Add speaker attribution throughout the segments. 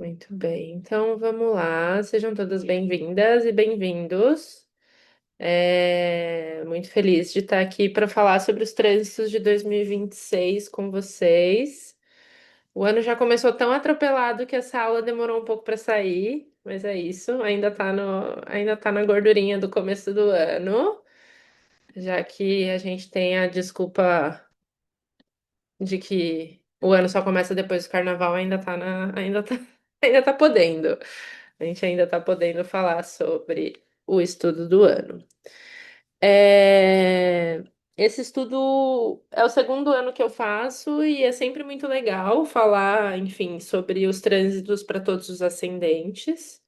Speaker 1: Muito bem, então vamos lá. Sejam todas bem-vindas e bem-vindos. Muito feliz de estar aqui para falar sobre os trânsitos de 2026 com vocês. O ano já começou tão atropelado que essa aula demorou um pouco para sair, mas é isso. Ainda tá na gordurinha do começo do ano, já que a gente tem a desculpa de que o ano só começa depois do carnaval, ainda tá podendo. A gente ainda tá podendo falar sobre o estudo do ano. É, Esse estudo é o segundo ano que eu faço e é sempre muito legal falar, enfim, sobre os trânsitos para todos os ascendentes.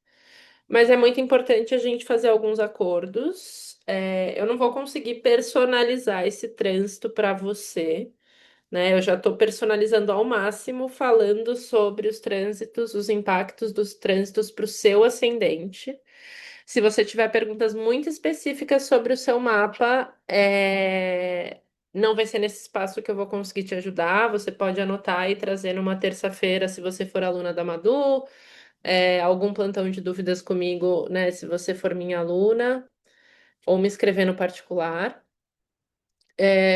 Speaker 1: Mas é muito importante a gente fazer alguns acordos. Eu não vou conseguir personalizar esse trânsito para você, né? Eu já estou personalizando ao máximo, falando sobre os trânsitos, os impactos dos trânsitos para o seu ascendente. Se você tiver perguntas muito específicas sobre o seu mapa, não vai ser nesse espaço que eu vou conseguir te ajudar. Você pode anotar e trazer numa terça-feira, se você for aluna da Madu, algum plantão de dúvidas comigo, né? Se você for minha aluna, ou me escrever no particular.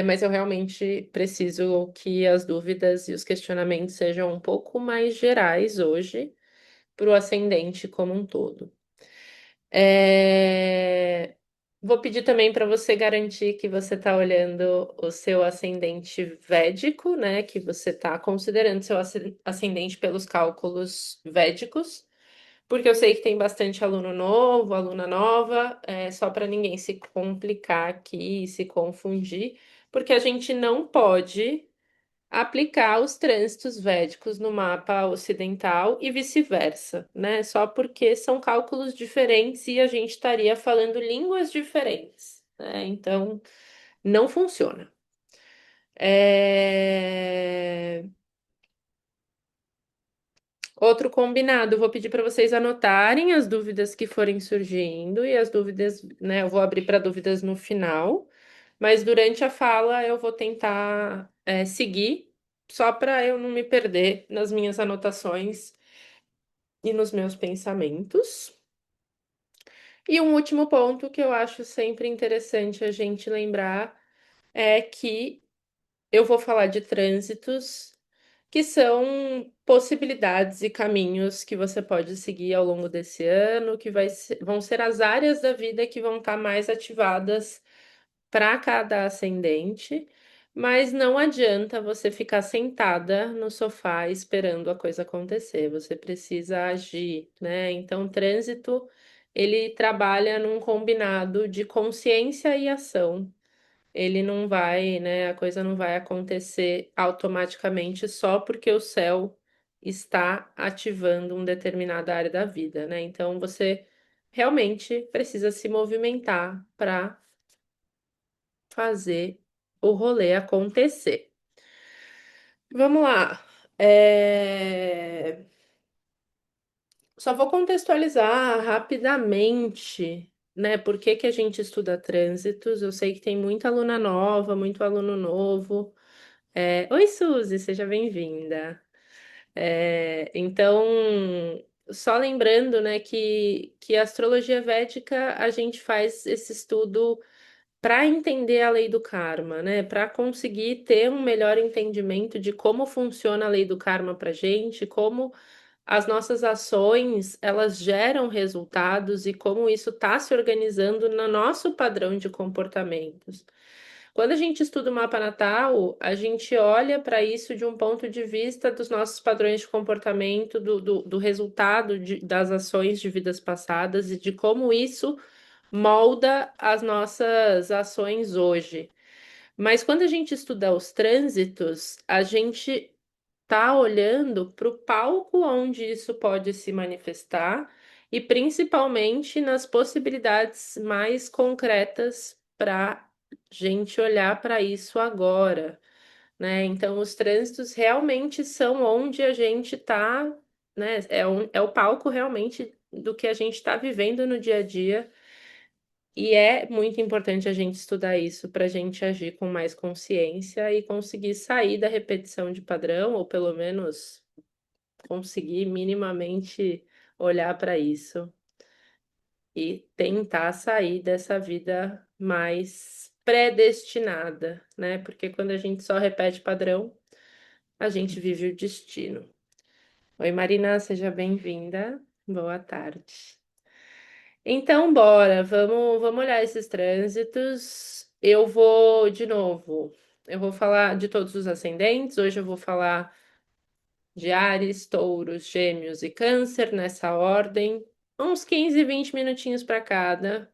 Speaker 1: Mas eu realmente preciso que as dúvidas e os questionamentos sejam um pouco mais gerais hoje, para o ascendente como um todo. É, Vou pedir também para você garantir que você está olhando o seu ascendente védico, né? Que você está considerando seu ascendente pelos cálculos védicos, porque eu sei que tem bastante aluno novo, aluna nova, só para ninguém se complicar aqui e se confundir, porque a gente não pode aplicar os trânsitos védicos no mapa ocidental e vice-versa, né? Só porque são cálculos diferentes e a gente estaria falando línguas diferentes, né? Então, não funciona. É... Outro combinado, vou pedir para vocês anotarem as dúvidas que forem surgindo e as dúvidas, né? Eu vou abrir para dúvidas no final, mas durante a fala eu vou tentar seguir, só para eu não me perder nas minhas anotações e nos meus pensamentos. E um último ponto que eu acho sempre interessante a gente lembrar é que eu vou falar de trânsitos que são possibilidades e caminhos que você pode seguir ao longo desse ano, que vão ser as áreas da vida que vão estar mais ativadas para cada ascendente, mas não adianta você ficar sentada no sofá esperando a coisa acontecer, você precisa agir, né? Então, o trânsito, ele trabalha num combinado de consciência e ação. Ele não vai, né? A coisa não vai acontecer automaticamente só porque o céu está ativando uma determinada área da vida, né? Então, você realmente precisa se movimentar para fazer o rolê acontecer. Vamos lá. Só vou contextualizar rapidamente, né? Por que que a gente estuda trânsitos? Eu sei que tem muita aluna nova, muito aluno novo. Oi, Suzy, seja bem-vinda. Então, só lembrando, né, que a astrologia védica a gente faz esse estudo para entender a lei do karma, né? Para conseguir ter um melhor entendimento de como funciona a lei do karma para gente, como as nossas ações elas geram resultados e como isso está se organizando no nosso padrão de comportamentos. Quando a gente estuda o mapa natal, a gente olha para isso de um ponto de vista dos nossos padrões de comportamento, do resultado das ações de vidas passadas e de como isso molda as nossas ações hoje. Mas quando a gente estuda os trânsitos, a gente está olhando para o palco onde isso pode se manifestar e principalmente nas possibilidades mais concretas para gente olhar para isso agora, né? Então, os trânsitos realmente são onde a gente está, né? É o palco realmente do que a gente está vivendo no dia a dia. E é muito importante a gente estudar isso para a gente agir com mais consciência e conseguir sair da repetição de padrão, ou pelo menos conseguir minimamente olhar para isso e tentar sair dessa vida mais predestinada, né? Porque quando a gente só repete padrão, a gente vive o destino. Oi, Marina, seja bem-vinda. Boa tarde. Então, bora, vamos olhar esses trânsitos. Eu vou, de novo, eu vou falar de todos os ascendentes. Hoje eu vou falar de Áries, Touros, Gêmeos e Câncer, nessa ordem. Uns 15, 20 minutinhos para cada.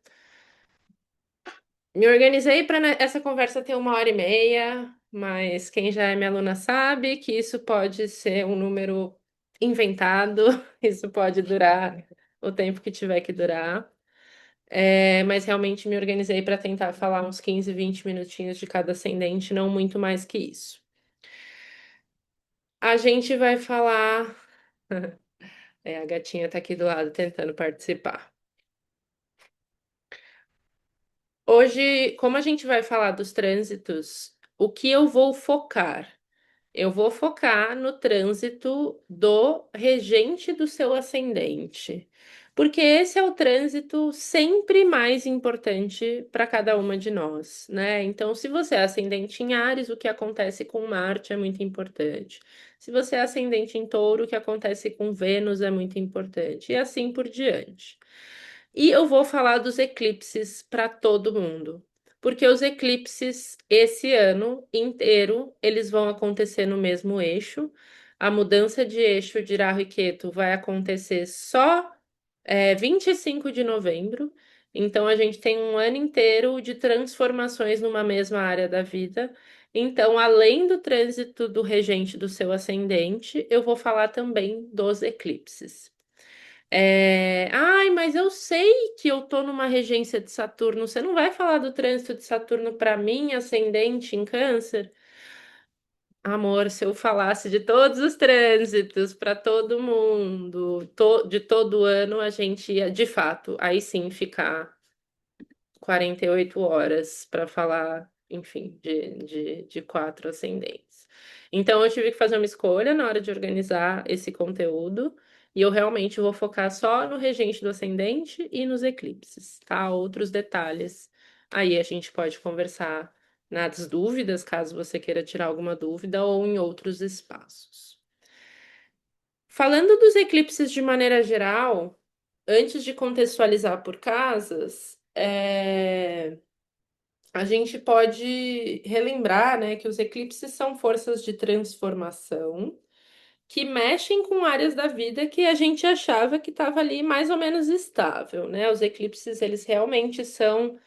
Speaker 1: Me organizei para essa conversa ter 1h30, mas quem já é minha aluna sabe que isso pode ser um número inventado, isso pode durar o tempo que tiver que durar. Mas realmente me organizei para tentar falar uns 15, 20 minutinhos de cada ascendente, não muito mais que isso. A gente vai falar. A gatinha tá aqui do lado tentando participar. Hoje, como a gente vai falar dos trânsitos, o que eu vou focar? Eu vou focar no trânsito do regente do seu ascendente, porque esse é o trânsito sempre mais importante para cada uma de nós, né? Então, se você é ascendente em Áries, o que acontece com Marte é muito importante. Se você é ascendente em Touro, o que acontece com Vênus é muito importante, e assim por diante. E eu vou falar dos eclipses para todo mundo. Porque os eclipses, esse ano inteiro, eles vão acontecer no mesmo eixo. A mudança de eixo de Rahu e Ketu vai acontecer só 25 de novembro. Então, a gente tem um ano inteiro de transformações numa mesma área da vida. Então, além do trânsito do regente do seu ascendente, eu vou falar também dos eclipses. Ai, mas eu sei que eu tô numa regência de Saturno. Você não vai falar do trânsito de Saturno para mim, ascendente em Câncer? Amor, se eu falasse de todos os trânsitos para todo mundo, de todo ano, a gente ia, de fato, aí sim ficar 48 horas para falar, enfim, de quatro ascendentes. Então, eu tive que fazer uma escolha na hora de organizar esse conteúdo, e eu realmente vou focar só no regente do ascendente e nos eclipses, tá? Outros detalhes. Aí a gente pode conversar nas dúvidas, caso você queira tirar alguma dúvida, ou em outros espaços. Falando dos eclipses de maneira geral, antes de contextualizar por casas, a gente pode relembrar, né, que os eclipses são forças de transformação que mexem com áreas da vida que a gente achava que estava ali mais ou menos estável, né? Os eclipses, eles realmente são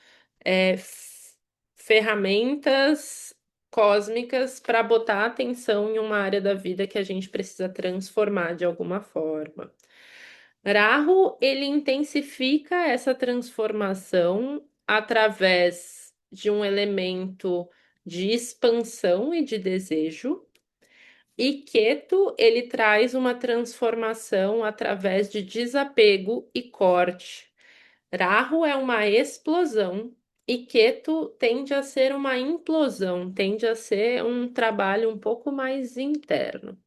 Speaker 1: ferramentas cósmicas para botar atenção em uma área da vida que a gente precisa transformar de alguma forma. Rahu, ele intensifica essa transformação através de um elemento de expansão e de desejo, e Ketu, ele traz uma transformação através de desapego e corte. Rahu é uma explosão e Ketu tende a ser uma implosão, tende a ser um trabalho um pouco mais interno.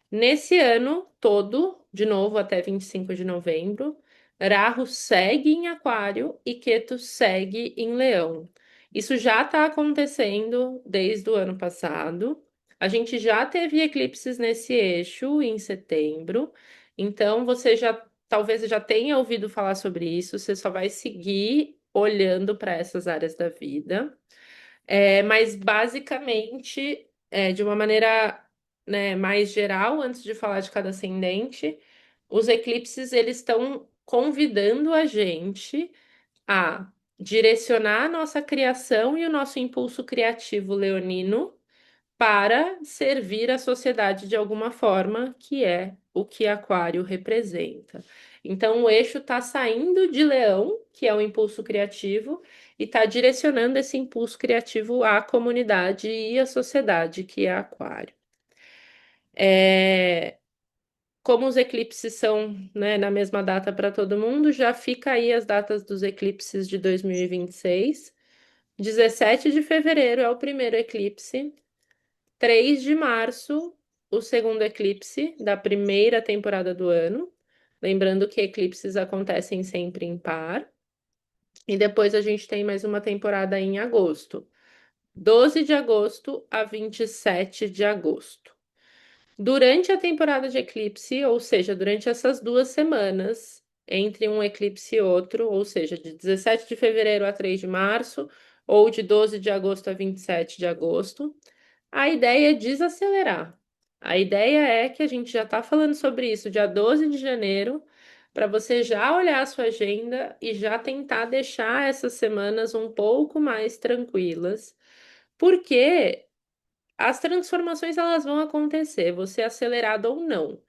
Speaker 1: Nesse ano todo, de novo até 25 de novembro, Rahu segue em Aquário e Ketu segue em Leão. Isso já está acontecendo desde o ano passado. A gente já teve eclipses nesse eixo em setembro, então você já talvez já tenha ouvido falar sobre isso, você só vai seguir olhando para essas áreas da vida. Mas basicamente, de uma maneira, né, mais geral, antes de falar de cada ascendente, os eclipses eles estão convidando a gente a direcionar a nossa criação e o nosso impulso criativo leonino para servir a sociedade de alguma forma, que é o que Aquário representa. Então, o eixo está saindo de Leão, que é o impulso criativo, e está direcionando esse impulso criativo à comunidade e à sociedade, que é Aquário. Como os eclipses são, né, na mesma data para todo mundo, já fica aí as datas dos eclipses de 2026. 17 de fevereiro é o primeiro eclipse. 3 de março o segundo eclipse da primeira temporada do ano. Lembrando que eclipses acontecem sempre em par. E depois a gente tem mais uma temporada em agosto. 12 de agosto a 27 de agosto. Durante a temporada de eclipse, ou seja, durante essas 2 semanas, entre um eclipse e outro, ou seja, de 17 de fevereiro a 3 de março, ou de 12 de agosto a 27 de agosto, a ideia é desacelerar. A ideia é que a gente já está falando sobre isso dia 12 de janeiro, para você já olhar a sua agenda e já tentar deixar essas semanas um pouco mais tranquilas, porque as transformações elas vão acontecer, você acelerado ou não.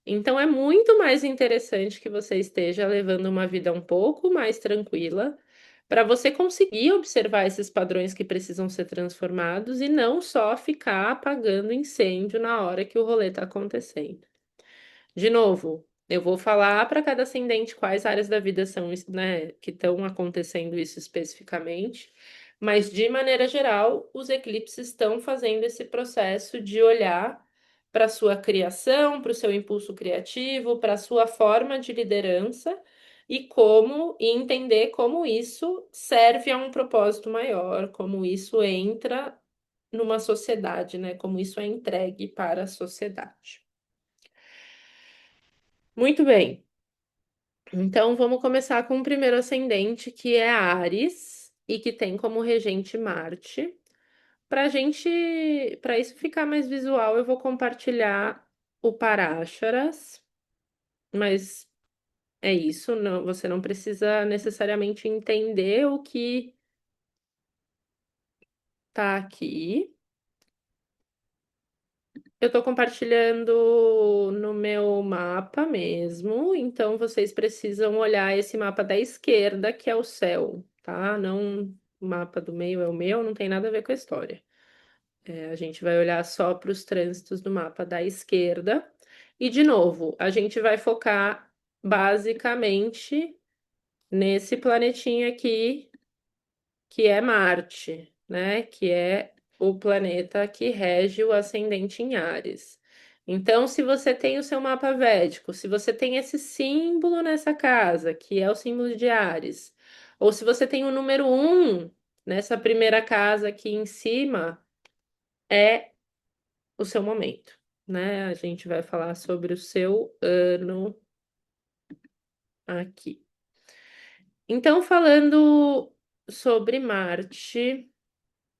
Speaker 1: Então é muito mais interessante que você esteja levando uma vida um pouco mais tranquila, para você conseguir observar esses padrões que precisam ser transformados e não só ficar apagando incêndio na hora que o rolê está acontecendo. De novo, eu vou falar para cada ascendente quais áreas da vida são, né, que estão acontecendo isso especificamente, mas de maneira geral, os eclipses estão fazendo esse processo de olhar para a sua criação, para o seu impulso criativo, para a sua forma de liderança e entender como isso serve a um propósito maior, como isso entra numa sociedade, né? Como isso é entregue para a sociedade. Muito bem. Então, vamos começar com o primeiro ascendente, que é Áries, e que tem como regente Marte. Para isso ficar mais visual, eu vou compartilhar o Paráxaras, mas é isso, não, você não precisa necessariamente entender o que tá aqui. Eu estou compartilhando no meu mapa mesmo, então vocês precisam olhar esse mapa da esquerda, que é o céu, tá? Não o mapa do meio é o meu, não tem nada a ver com a história. A gente vai olhar só para os trânsitos do mapa da esquerda. E, de novo, a gente vai focar basicamente nesse planetinha aqui, que é Marte, né? Que é o planeta que rege o ascendente em Áries. Então, se você tem o seu mapa védico, se você tem esse símbolo nessa casa, que é o símbolo de Áries, ou se você tem o número 1 nessa primeira casa aqui em cima, é o seu momento, né? A gente vai falar sobre o seu ano aqui. Então, falando sobre Marte,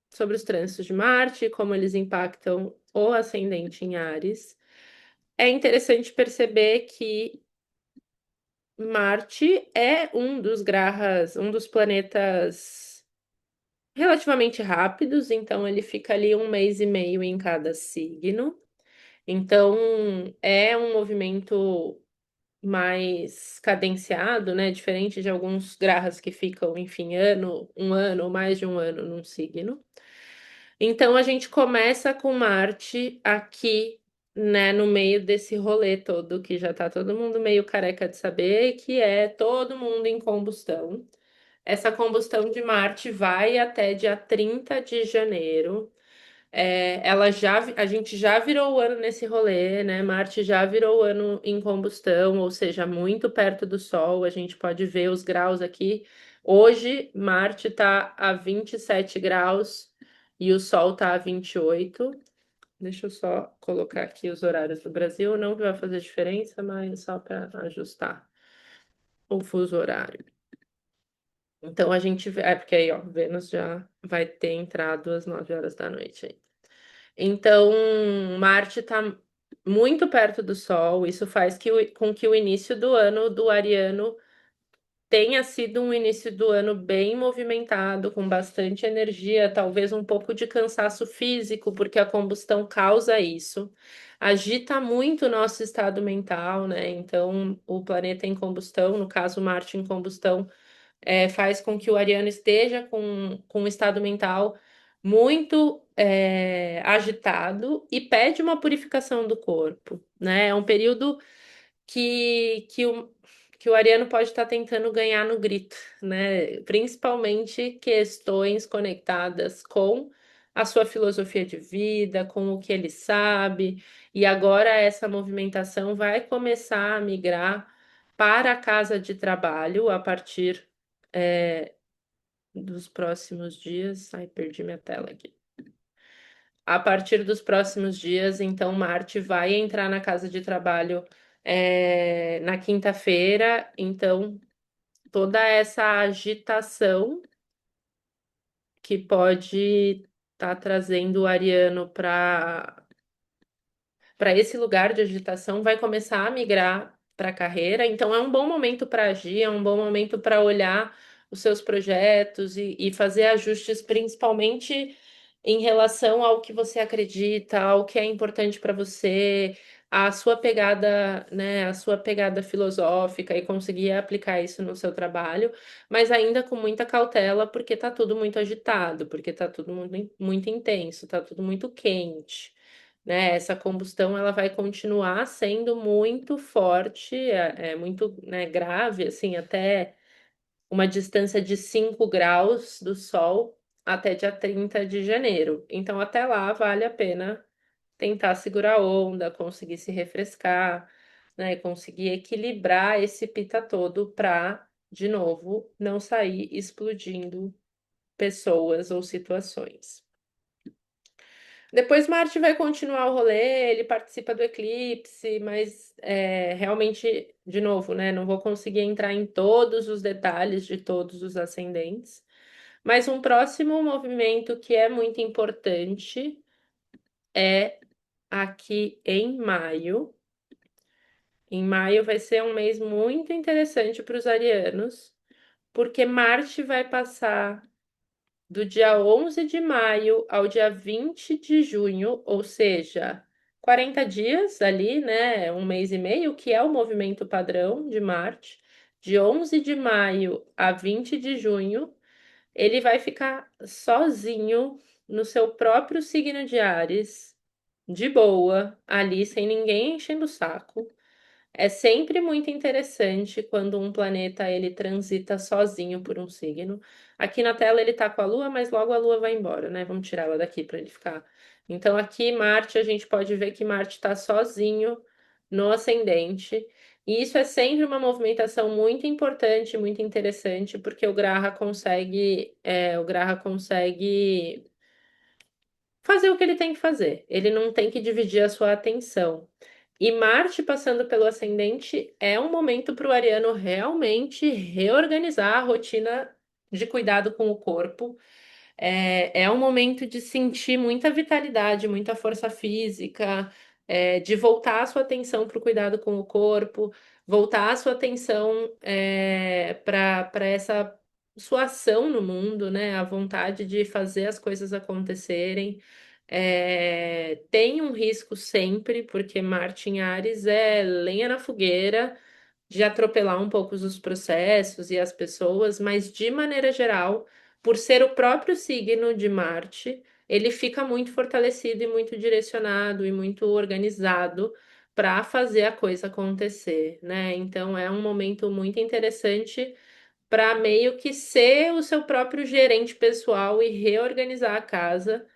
Speaker 1: sobre os trânsitos de Marte, como eles impactam o ascendente em Áries, é interessante perceber que Marte é um dos planetas relativamente rápidos, então ele fica ali um mês e meio em cada signo. Então, é um movimento mais cadenciado, né? Diferente de alguns grahas que ficam, enfim, um ano ou mais de um ano num signo. Então a gente começa com Marte aqui, né, no meio desse rolê todo que já tá todo mundo meio careca de saber, que é todo mundo em combustão. Essa combustão de Marte vai até dia 30 de janeiro. A gente já virou o ano nesse rolê, né? Marte já virou o ano em combustão, ou seja, muito perto do Sol. A gente pode ver os graus aqui. Hoje, Marte está a 27 graus e o Sol está a 28. Deixa eu só colocar aqui os horários do Brasil. Não que vai fazer diferença, mas só para ajustar o fuso horário. Então a gente vê. É porque aí, ó, Vênus já vai ter entrado às 9 horas da noite aí. Então, Marte está muito perto do Sol. Isso faz com que o início do ano do Ariano tenha sido um início do ano bem movimentado, com bastante energia, talvez um pouco de cansaço físico, porque a combustão causa isso. Agita muito o nosso estado mental, né? Então, o planeta em combustão, no caso, Marte em combustão, faz com que o ariano esteja com um estado mental muito agitado e pede uma purificação do corpo, né? É um período que o ariano pode estar tentando ganhar no grito, né? Principalmente questões conectadas com a sua filosofia de vida, com o que ele sabe, e agora essa movimentação vai começar a migrar para a casa de trabalho a partir dos próximos dias. Ai, perdi minha tela aqui. A partir dos próximos dias, então, Marte vai entrar na casa de trabalho na quinta-feira, então toda essa agitação que pode estar trazendo o ariano para esse lugar de agitação vai começar a migrar para a carreira. Então, é um bom momento para agir, é um bom momento para olhar os seus projetos e fazer ajustes, principalmente em relação ao que você acredita, ao que é importante para você, a sua pegada, né, a sua pegada filosófica e conseguir aplicar isso no seu trabalho, mas ainda com muita cautela, porque está tudo muito agitado, porque está tudo muito intenso, está tudo muito quente, né? Essa combustão ela vai continuar sendo muito forte, é muito, né, grave, assim, até uma distância de 5 graus do Sol até dia 30 de janeiro. Então, até lá vale a pena tentar segurar a onda, conseguir se refrescar, né? Conseguir equilibrar esse pita todo para, de novo, não sair explodindo pessoas ou situações. Depois Marte vai continuar o rolê, ele participa do eclipse, mas realmente, de novo, né? Não vou conseguir entrar em todos os detalhes de todos os ascendentes. Mas um próximo movimento que é muito importante é aqui em maio. Em maio vai ser um mês muito interessante para os arianos, porque Marte vai passar do dia 11 de maio ao dia 20 de junho, ou seja, 40 dias ali, né? Um mês e meio, que é o movimento padrão de Marte. De 11 de maio a 20 de junho, ele vai ficar sozinho no seu próprio signo de Áries, de boa, ali, sem ninguém enchendo o saco. É sempre muito interessante quando um planeta ele transita sozinho por um signo. Aqui na tela ele tá com a Lua, mas logo a Lua vai embora, né? Vamos tirar ela daqui para ele ficar. Então aqui Marte, a gente pode ver que Marte está sozinho no ascendente. E isso é sempre uma movimentação muito importante, muito interessante, porque o Graha consegue fazer o que ele tem que fazer. Ele não tem que dividir a sua atenção. E Marte passando pelo ascendente é um momento para o ariano realmente reorganizar a rotina de cuidado com o corpo. É um momento de sentir muita vitalidade, muita força física, de voltar a sua atenção para o cuidado com o corpo, voltar a sua atenção para essa sua ação no mundo, né? A vontade de fazer as coisas acontecerem. Tem um risco sempre, porque Marte em Ares é lenha na fogueira, de atropelar um pouco os processos e as pessoas, mas de maneira geral, por ser o próprio signo de Marte, ele fica muito fortalecido e muito direcionado e muito organizado para fazer a coisa acontecer, né? Então é um momento muito interessante para meio que ser o seu próprio gerente pessoal e reorganizar a casa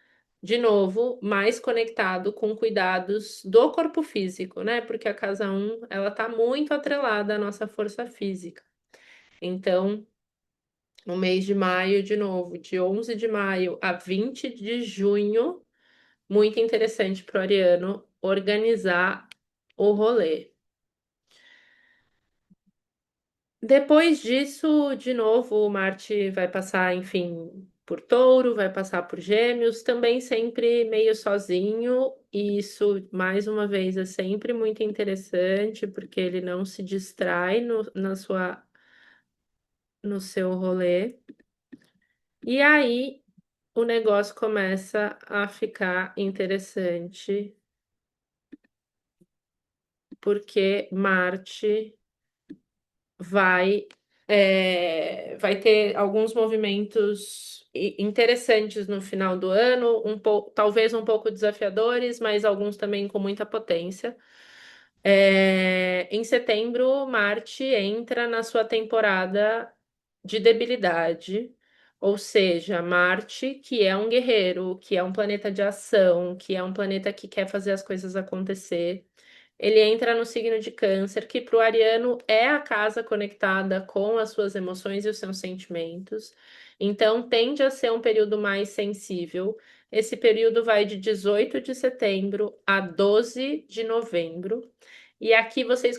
Speaker 1: de novo, mais conectado com cuidados do corpo físico, né? Porque a casa um ela tá muito atrelada à nossa força física. Então, no mês de maio, de novo, de 11 de maio a 20 de junho, muito interessante para o Ariano organizar o rolê. Depois disso, de novo, o Marte vai passar, enfim, por Touro, vai passar por Gêmeos, também sempre meio sozinho, e isso, mais uma vez, é sempre muito interessante, porque ele não se distrai no seu rolê. E aí o negócio começa a ficar interessante, porque Marte vai ter alguns movimentos interessantes no final do ano, talvez um pouco desafiadores, mas alguns também com muita potência. Em setembro, Marte entra na sua temporada de debilidade, Ou seja, Marte, que é um guerreiro, que é um planeta de ação, que é um planeta que quer fazer as coisas acontecer. Ele entra no signo de Câncer, que para o ariano é a casa conectada com as suas emoções e os seus sentimentos. Então, tende a ser um período mais sensível. Esse período vai de 18 de setembro a 12 de novembro. E aqui vocês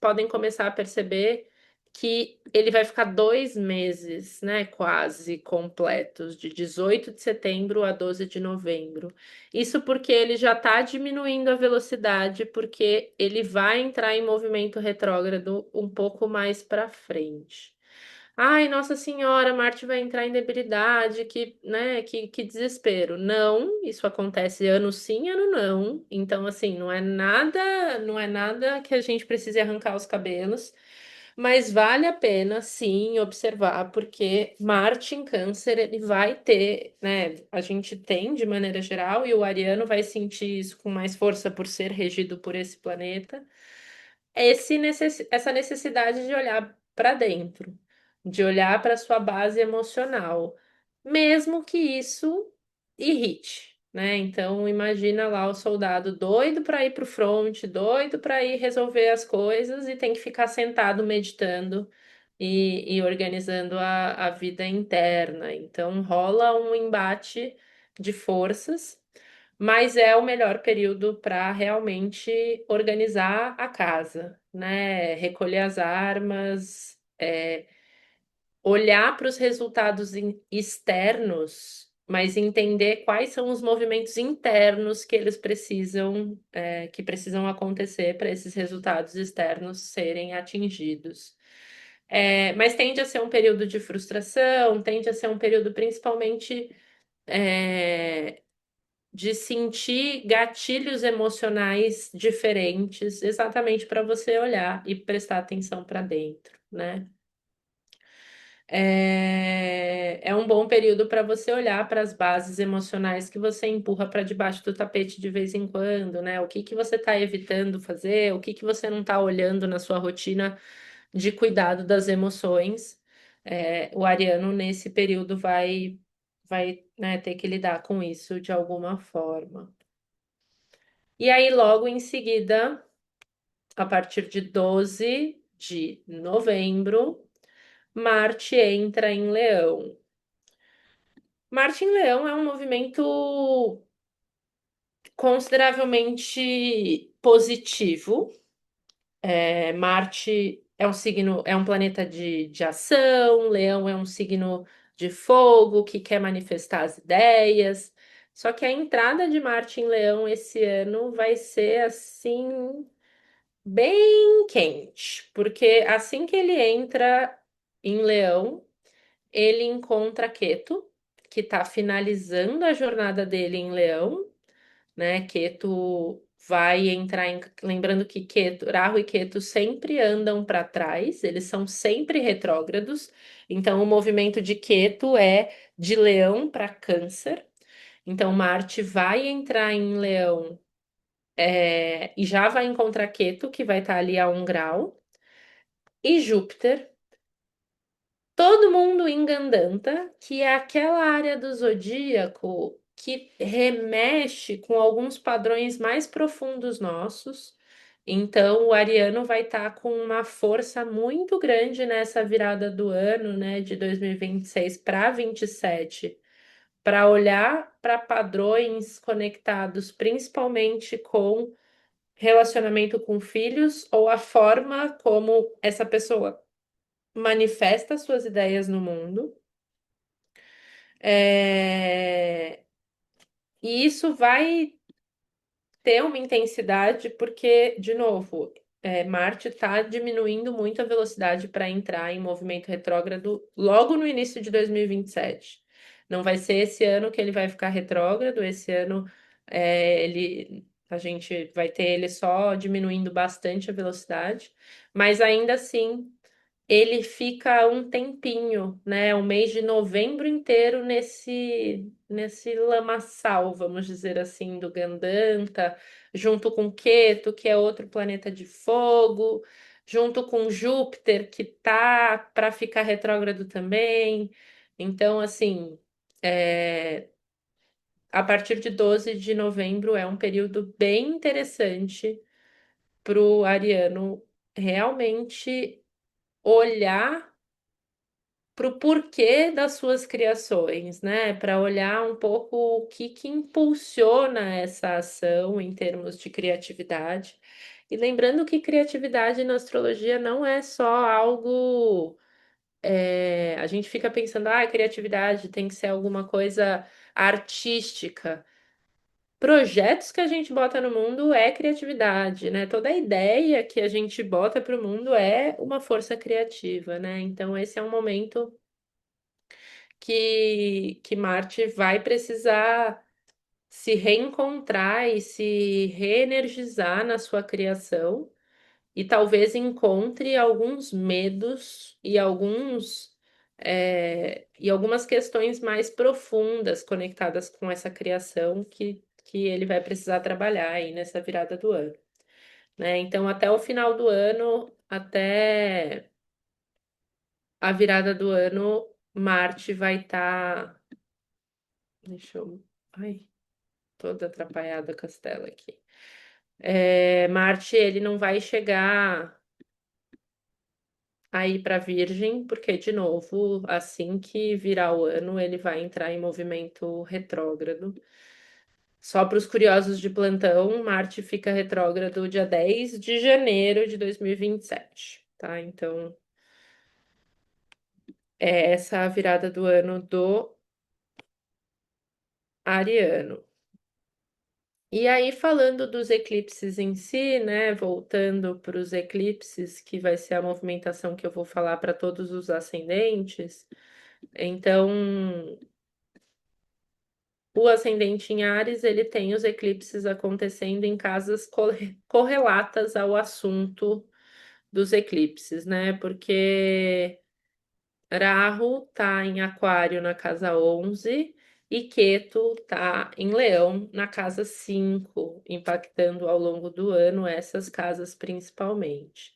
Speaker 1: podem começar a perceber que ele vai ficar 2 meses, né, quase completos, de 18 de setembro a 12 de novembro. Isso porque ele já está diminuindo a velocidade, porque ele vai entrar em movimento retrógrado um pouco mais para frente. Ai, Nossa Senhora, Marte vai entrar em debilidade, né, que desespero. Não, isso acontece ano sim, ano não. Então, assim, não é nada que a gente precise arrancar os cabelos, mas vale a pena sim observar, porque Marte em Câncer, ele vai ter, né, a gente tem de maneira geral, e o ariano vai sentir isso com mais força por ser regido por esse planeta essa necessidade de olhar para dentro, de olhar para sua base emocional, mesmo que isso irrite, né? Então, imagina lá o soldado doido para ir para o front, doido para ir resolver as coisas e tem que ficar sentado meditando e organizando a vida interna. Então, rola um embate de forças, mas é o melhor período para realmente organizar a casa, né? Recolher as armas, olhar para os resultados externos, mas entender quais são os movimentos internos que eles precisam, que precisam acontecer para esses resultados externos serem atingidos. Mas tende a ser um período de frustração, tende a ser um período principalmente de sentir gatilhos emocionais diferentes, exatamente para você olhar e prestar atenção para dentro, né? É um bom período para você olhar para as bases emocionais que você empurra para debaixo do tapete de vez em quando, né? O que que você está evitando fazer, o que que você não está olhando na sua rotina de cuidado das emoções. O ariano, nesse período, vai, né, ter que lidar com isso de alguma forma. E aí, logo em seguida, a partir de 12 de novembro, Marte entra em Leão. Marte em Leão é um movimento consideravelmente positivo. Marte é um signo, é um planeta de ação, Leão é um signo de fogo que quer manifestar as ideias. Só que a entrada de Marte em Leão esse ano vai ser assim bem quente, porque assim que ele entra em Leão, ele encontra Ketu, que está finalizando a jornada dele em Leão, né? Ketu vai entrar em. Lembrando que Ketu, Rahu e Ketu sempre andam para trás, eles são sempre retrógrados, então o movimento de Ketu é de Leão para Câncer. Então, Marte vai entrar em Leão e já vai encontrar Ketu, que vai estar ali a 1 grau, e Júpiter. Todo mundo em Gandanta, que é aquela área do zodíaco que remexe com alguns padrões mais profundos nossos. Então, o Ariano vai estar com uma força muito grande nessa virada do ano, né, de 2026 para 27, para olhar para padrões conectados principalmente com relacionamento com filhos ou a forma como essa pessoa manifesta suas ideias no mundo. É, E isso vai ter uma intensidade, porque, de novo, Marte está diminuindo muito a velocidade para entrar em movimento retrógrado logo no início de 2027. Não vai ser esse ano que ele vai ficar retrógrado, esse ano a gente vai ter ele só diminuindo bastante a velocidade, mas ainda assim ele fica um tempinho, né? O mês de novembro inteiro nesse lamaçal, vamos dizer assim, do Gandanta, junto com Ketu, que é outro planeta de fogo, junto com Júpiter, que tá para ficar retrógrado também. Então, assim, é, a partir de 12 de novembro é um período bem interessante para o ariano realmente olhar para o porquê das suas criações, né? Para olhar um pouco o que que impulsiona essa ação em termos de criatividade. E lembrando que criatividade na astrologia não é só algo. A gente fica pensando, ah, criatividade tem que ser alguma coisa artística. Projetos que a gente bota no mundo é criatividade, né? Toda ideia que a gente bota para o mundo é uma força criativa, né? Então, esse é um momento que Marte vai precisar se reencontrar e se reenergizar na sua criação e talvez encontre alguns medos e e algumas questões mais profundas conectadas com essa criação que ele vai precisar trabalhar aí nessa virada do ano, né? Então, até o final do ano, até a virada do ano, Marte vai estar. Deixa eu. Ai, toda atrapalhada com as telas aqui. Marte, ele não vai chegar aí para Virgem, porque, de novo, assim que virar o ano, ele vai entrar em movimento retrógrado. Só para os curiosos de plantão, Marte fica retrógrado dia 10 de janeiro de 2027, tá? Então, é essa a virada do ano do Ariano. E aí, falando dos eclipses em si, né? Voltando para os eclipses, que vai ser a movimentação que eu vou falar para todos os ascendentes. Então, o ascendente em Áries, ele tem os eclipses acontecendo em casas correlatas ao assunto dos eclipses, né? Porque Rahu tá em Aquário na casa 11 e Ketu tá em Leão na casa 5, impactando ao longo do ano essas casas principalmente.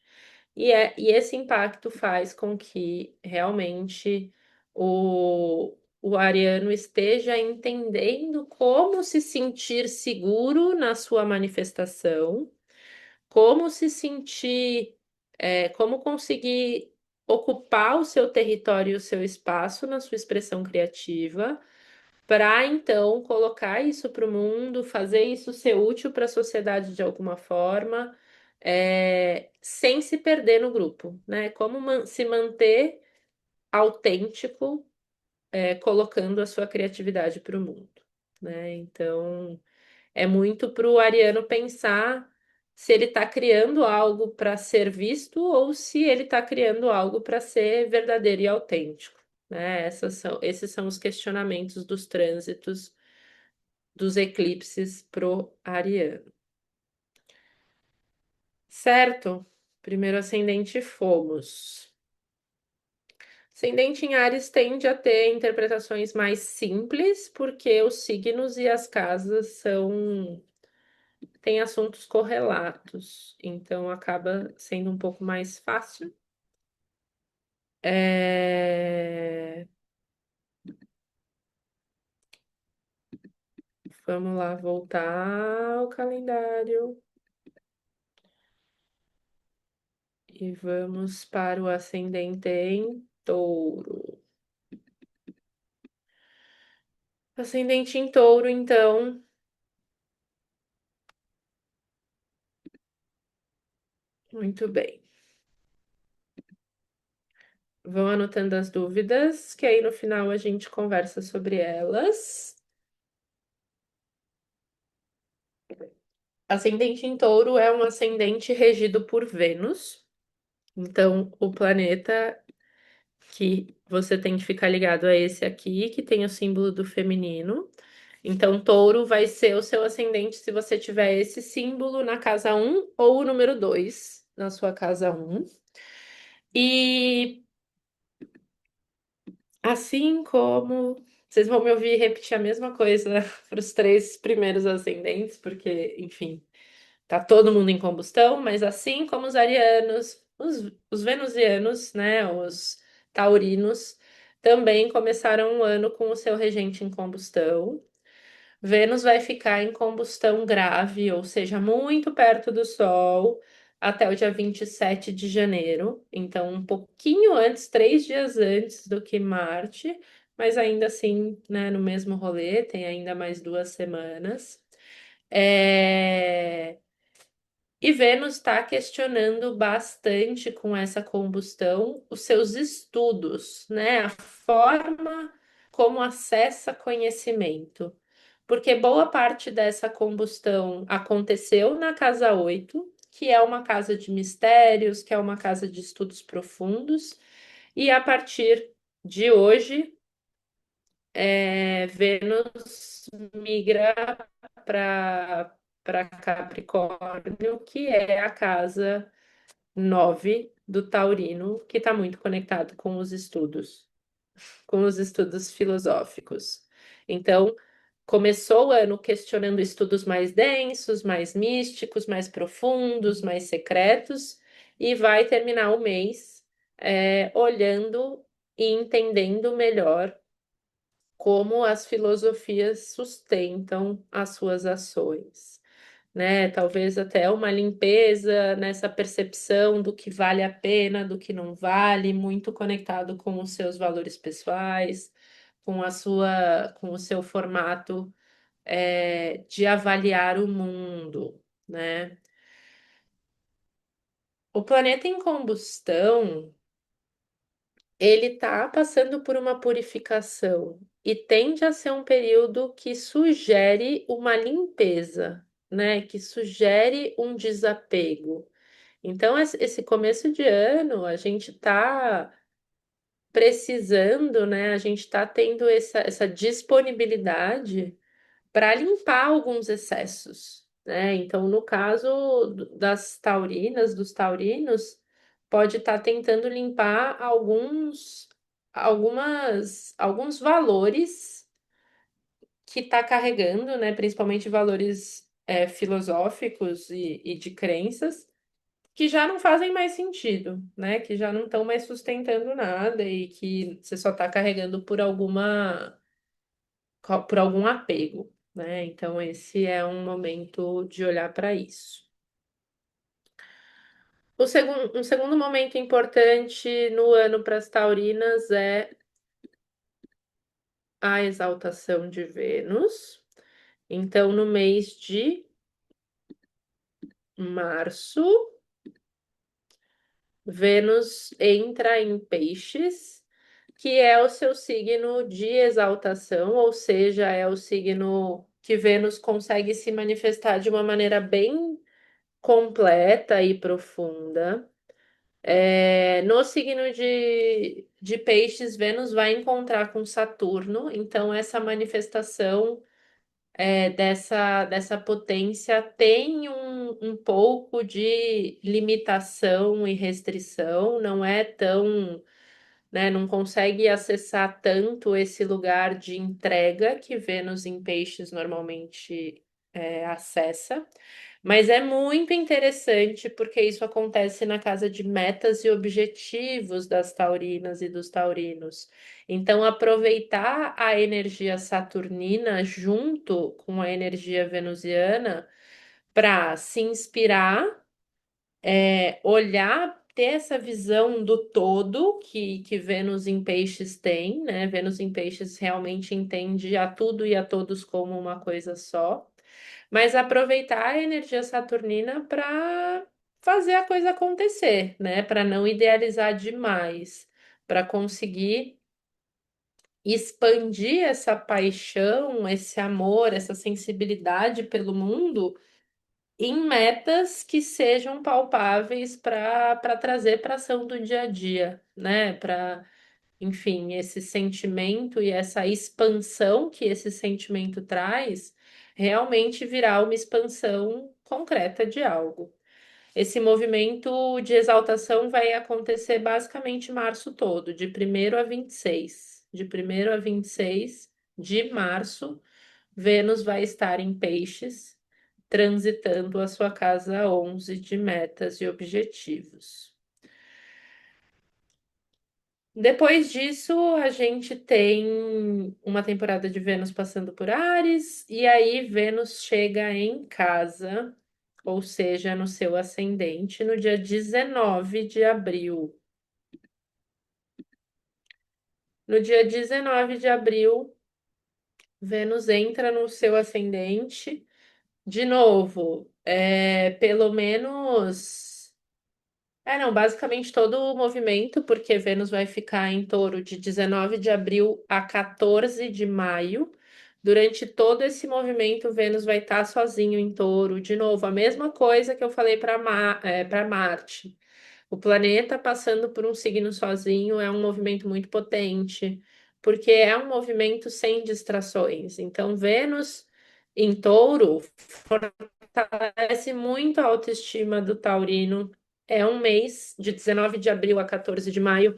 Speaker 1: E esse impacto faz com que realmente o ariano esteja entendendo como se sentir seguro na sua manifestação, como se sentir, como conseguir ocupar o seu território e o seu espaço na sua expressão criativa, para então colocar isso para o mundo, fazer isso ser útil para a sociedade de alguma forma, sem se perder no grupo, né? Como se manter autêntico, colocando a sua criatividade para o mundo, né? Então, é muito para o ariano pensar se ele está criando algo para ser visto ou se ele está criando algo para ser verdadeiro e autêntico, né? Esses são os questionamentos dos trânsitos dos eclipses pro ariano. Certo? Primeiro ascendente Fomos. Ascendente em Áries tende a ter interpretações mais simples, porque os signos e as casas têm assuntos correlatos, então acaba sendo um pouco mais fácil. Vamos lá, voltar ao calendário e vamos para o ascendente em Touro. Ascendente em Touro, então, muito bem. Vão anotando as dúvidas, que aí no final a gente conversa sobre elas. Ascendente em Touro é um ascendente regido por Vênus. Então, o planeta que você tem que ficar ligado é esse aqui, que tem o símbolo do feminino. Então, Touro vai ser o seu ascendente se você tiver esse símbolo na casa 1 ou o número 2 na sua casa 1. E assim como vocês vão me ouvir repetir a mesma coisa para os três primeiros ascendentes, porque, enfim, tá todo mundo em combustão, mas assim como os arianos, os venusianos, né, os taurinos, também começaram o ano com o seu regente em combustão. Vênus vai ficar em combustão grave, ou seja, muito perto do Sol, até o dia 27 de janeiro. Então, um pouquinho antes, 3 dias antes do que Marte, mas ainda assim, né, no mesmo rolê, tem ainda mais 2 semanas. É, E Vênus está questionando bastante com essa combustão os seus estudos, né? A forma como acessa conhecimento. Porque boa parte dessa combustão aconteceu na casa 8, que é uma casa de mistérios, que é uma casa de estudos profundos, e a partir de hoje, Vênus migra para Capricórnio, que é a casa 9 do Taurino, que está muito conectado com os estudos filosóficos. Então, começou o ano questionando estudos mais densos, mais místicos, mais profundos, mais secretos, e vai terminar o mês olhando e entendendo melhor como as filosofias sustentam as suas ações, né? Talvez até uma limpeza nessa percepção do que vale a pena, do que não vale, muito conectado com os seus valores pessoais, com o seu formato de avaliar o mundo, né? O planeta em combustão, ele está passando por uma purificação e tende a ser um período que sugere uma limpeza, né? Que sugere um desapego. Então, esse começo de ano, a gente está precisando, né? A gente está tendo essa disponibilidade para limpar alguns excessos, né? Então, no caso das taurinas, dos taurinos, pode estar tentando limpar alguns valores que está carregando, né? Principalmente valores filosóficos e de crenças que já não fazem mais sentido, né? Que já não estão mais sustentando nada e que você só está carregando por algum apego, né? Então, esse é um momento de olhar para isso. Um segundo momento importante no ano para as taurinas é a exaltação de Vênus. Então, no mês de março, Vênus entra em Peixes, que é o seu signo de exaltação, ou seja, é o signo que Vênus consegue se manifestar de uma maneira bem completa e profunda. No signo de Peixes, Vênus vai encontrar com Saturno, então essa manifestação dessa potência tem um pouco de limitação e restrição, não é tão, né, não consegue acessar tanto esse lugar de entrega que Vênus em Peixes normalmente acessa. Mas é muito interessante porque isso acontece na casa de metas e objetivos das taurinas e dos taurinos. Então, aproveitar a energia saturnina junto com a energia venusiana para se inspirar, olhar, ter essa visão do todo que Vênus em Peixes tem, né? Vênus em Peixes realmente entende a tudo e a todos como uma coisa só, mas aproveitar a energia saturnina para fazer a coisa acontecer, né? Para não idealizar demais, para conseguir expandir essa paixão, esse amor, essa sensibilidade pelo mundo em metas que sejam palpáveis para trazer para a ação do dia a dia, né? Para, enfim, esse sentimento e essa expansão que esse sentimento traz realmente virar uma expansão concreta de algo. Esse movimento de exaltação vai acontecer basicamente março todo, de 1º a 26. De 1º a 26 de março, Vênus vai estar em Peixes, transitando a sua casa 11 de metas e objetivos. Depois disso, a gente tem uma temporada de Vênus passando por Áries, e aí Vênus chega em casa, ou seja, no seu ascendente, no dia 19 de abril. No dia 19 de abril, Vênus entra no seu ascendente. De novo, pelo menos. Não, basicamente todo o movimento, porque Vênus vai ficar em Touro de 19 de abril a 14 de maio. Durante todo esse movimento, Vênus vai estar sozinho em Touro. De novo, a mesma coisa que eu falei para Marte. O planeta passando por um signo sozinho é um movimento muito potente, porque é um movimento sem distrações. Então, Vênus em Touro fortalece muito a autoestima do taurino. É um mês de 19 de abril a 14 de maio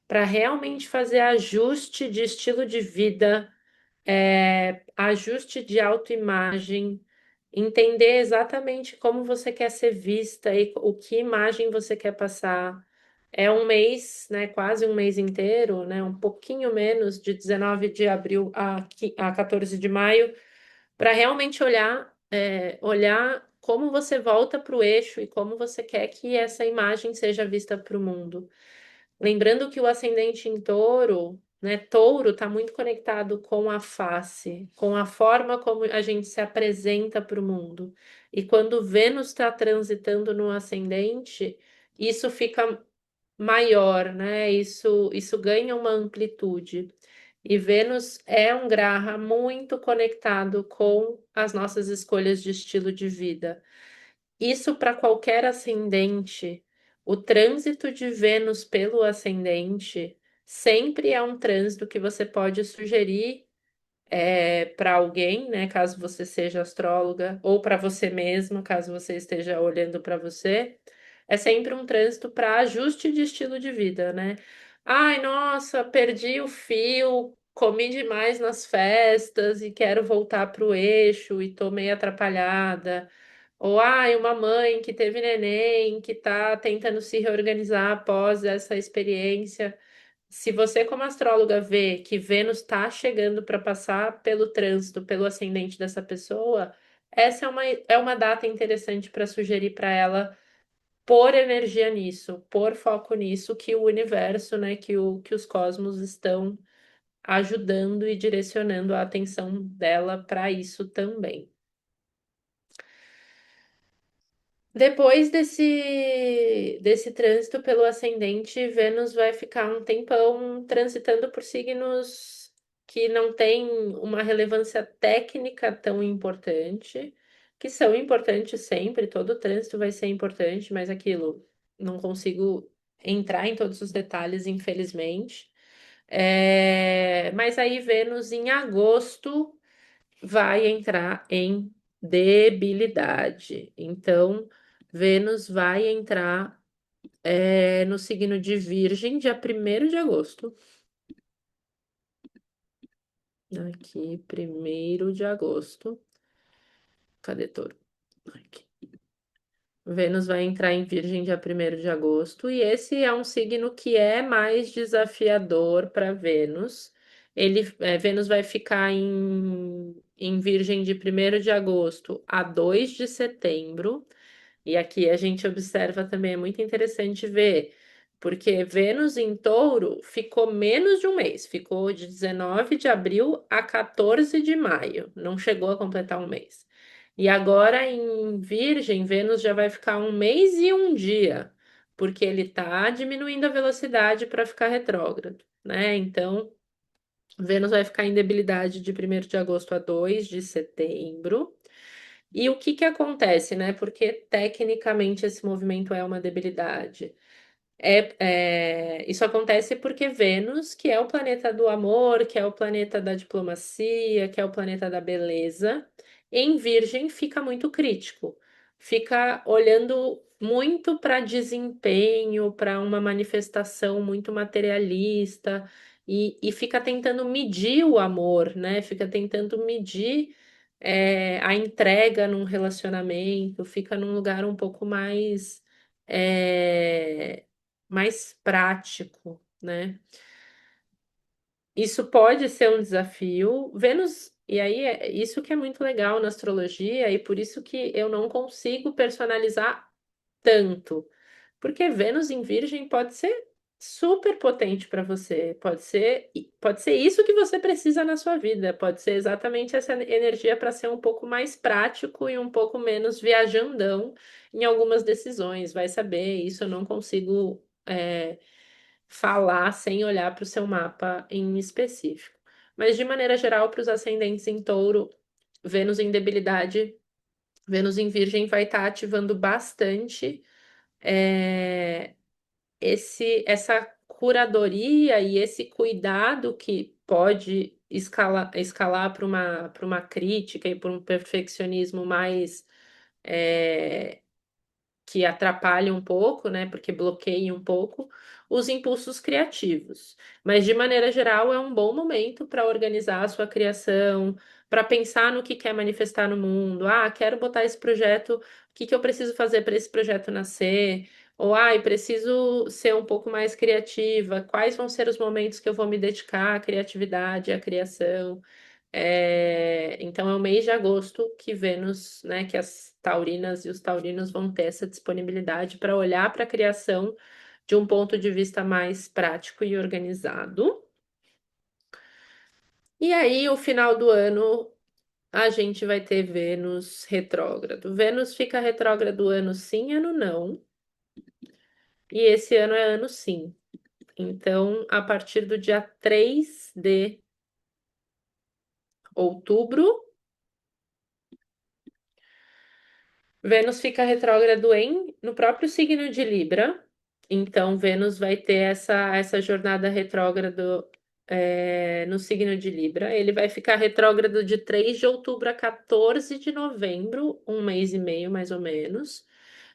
Speaker 1: para realmente fazer ajuste de estilo de vida, ajuste de autoimagem, entender exatamente como você quer ser vista e o que imagem você quer passar. É um mês, né, quase um mês inteiro, né, um pouquinho menos de 19 de abril a 14 de maio, para realmente olhar como você volta para o eixo e como você quer que essa imagem seja vista para o mundo. Lembrando que o ascendente em touro, né? Touro está muito conectado com a face, com a forma como a gente se apresenta para o mundo. E quando Vênus está transitando no ascendente, isso fica maior, né? Isso ganha uma amplitude. E Vênus é um graha muito conectado com as nossas escolhas de estilo de vida. Isso para qualquer ascendente, o trânsito de Vênus pelo ascendente sempre é um trânsito que você pode sugerir para alguém, né, caso você seja astróloga, ou para você mesmo, caso você esteja olhando para você. É sempre um trânsito para ajuste de estilo de vida, né? Ai, nossa, perdi o fio, comi demais nas festas e quero voltar para o eixo e tô meio atrapalhada. Ou, ai, uma mãe que teve neném, que está tentando se reorganizar após essa experiência. Se você, como astróloga, vê que Vênus está chegando para passar pelo trânsito, pelo ascendente dessa pessoa, essa é uma data interessante para sugerir para ela pôr energia nisso, pôr foco nisso, que o universo, né, que os cosmos estão ajudando e direcionando a atenção dela para isso também. Depois desse trânsito pelo ascendente, Vênus vai ficar um tempão transitando por signos que não têm uma relevância técnica tão importante, que são importantes sempre, todo trânsito vai ser importante, mas aquilo, não consigo entrar em todos os detalhes, infelizmente. Mas aí Vênus em agosto vai entrar em debilidade. Então, Vênus vai entrar no signo de Virgem, dia 1º de agosto. Aqui, 1º de agosto. Cadê touro? Aqui. Vênus vai entrar em Virgem dia 1º de agosto, e esse é um signo que é mais desafiador para Vênus. Vênus vai ficar em Virgem de 1º de agosto a 2 de setembro. E aqui a gente observa também, é muito interessante ver, porque Vênus em Touro ficou menos de um mês, ficou de 19 de abril a 14 de maio, não chegou a completar um mês. E agora em Virgem, Vênus já vai ficar um mês e um dia, porque ele está diminuindo a velocidade para ficar retrógrado, né? Então, Vênus vai ficar em debilidade de 1º de agosto a 2 de setembro. E o que que acontece, né? Porque tecnicamente esse movimento é uma debilidade. Isso acontece porque Vênus, que é o planeta do amor, que é o planeta da diplomacia, que é o planeta da beleza, em Virgem fica muito crítico, fica olhando muito para desempenho, para uma manifestação muito materialista, e fica tentando medir o amor, né? Fica tentando medir a entrega num relacionamento, fica num lugar um pouco mais. é, Mais prático, né? Isso pode ser um desafio. Vênus, e aí é isso que é muito legal na astrologia, e por isso que eu não consigo personalizar tanto. Porque Vênus em Virgem pode ser super potente para você, pode ser isso que você precisa na sua vida, pode ser exatamente essa energia para ser um pouco mais prático e um pouco menos viajandão em algumas decisões. Vai saber, isso eu não consigo falar sem olhar para o seu mapa em específico. Mas de maneira geral, para os ascendentes em touro, Vênus em debilidade, Vênus em Virgem vai estar ativando bastante é, essa curadoria e esse cuidado que pode escalar para uma crítica e para um perfeccionismo mais é, que atrapalha um pouco, né? Porque bloqueia um pouco os impulsos criativos. Mas de maneira geral é um bom momento para organizar a sua criação, para pensar no que quer manifestar no mundo. Ah, quero botar esse projeto, o que que eu preciso fazer para esse projeto nascer? Ou, preciso ser um pouco mais criativa. Quais vão ser os momentos que eu vou me dedicar à criatividade, à criação? Então é o mês de agosto que Vênus, né, que as taurinas e os taurinos vão ter essa disponibilidade para olhar para a criação de um ponto de vista mais prático e organizado. E aí, o final do ano, a gente vai ter Vênus retrógrado. Vênus fica retrógrado ano sim, ano não. E esse ano é ano sim. Então, a partir do dia 3 de outubro, Vênus fica retrógrado no próprio signo de Libra. Então, Vênus vai ter essa jornada retrógrado no signo de Libra. Ele vai ficar retrógrado de 3 de outubro a 14 de novembro, um mês e meio mais ou menos.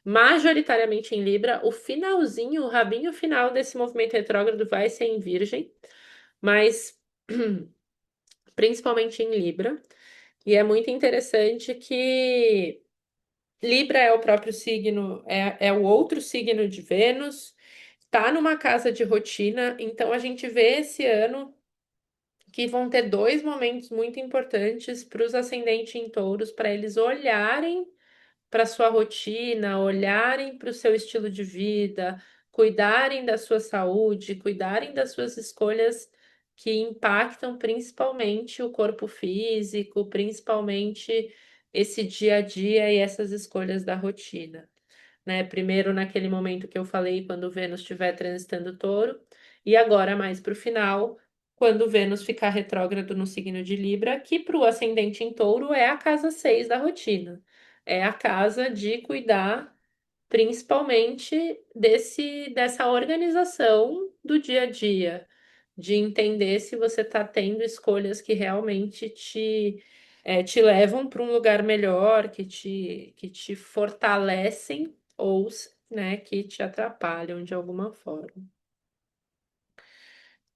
Speaker 1: Majoritariamente em Libra. O finalzinho, o rabinho final desse movimento retrógrado vai ser em Virgem, mas principalmente em Libra. E é muito interessante que Libra é o próprio signo, é o outro signo de Vênus, tá numa casa de rotina, então a gente vê esse ano que vão ter dois momentos muito importantes para os ascendentes em touros, para eles olharem para sua rotina, olharem para o seu estilo de vida, cuidarem da sua saúde, cuidarem das suas escolhas que impactam principalmente o corpo físico, principalmente esse dia a dia e essas escolhas da rotina, né? Primeiro naquele momento que eu falei, quando Vênus estiver transitando Touro, e agora mais para o final, quando Vênus ficar retrógrado no signo de Libra, que para o ascendente em Touro é a casa 6 da rotina. É a casa de cuidar principalmente dessa organização do dia a dia, de entender se você está tendo escolhas que realmente te levam para um lugar melhor, que te fortalecem ou, né, que te atrapalham de alguma forma.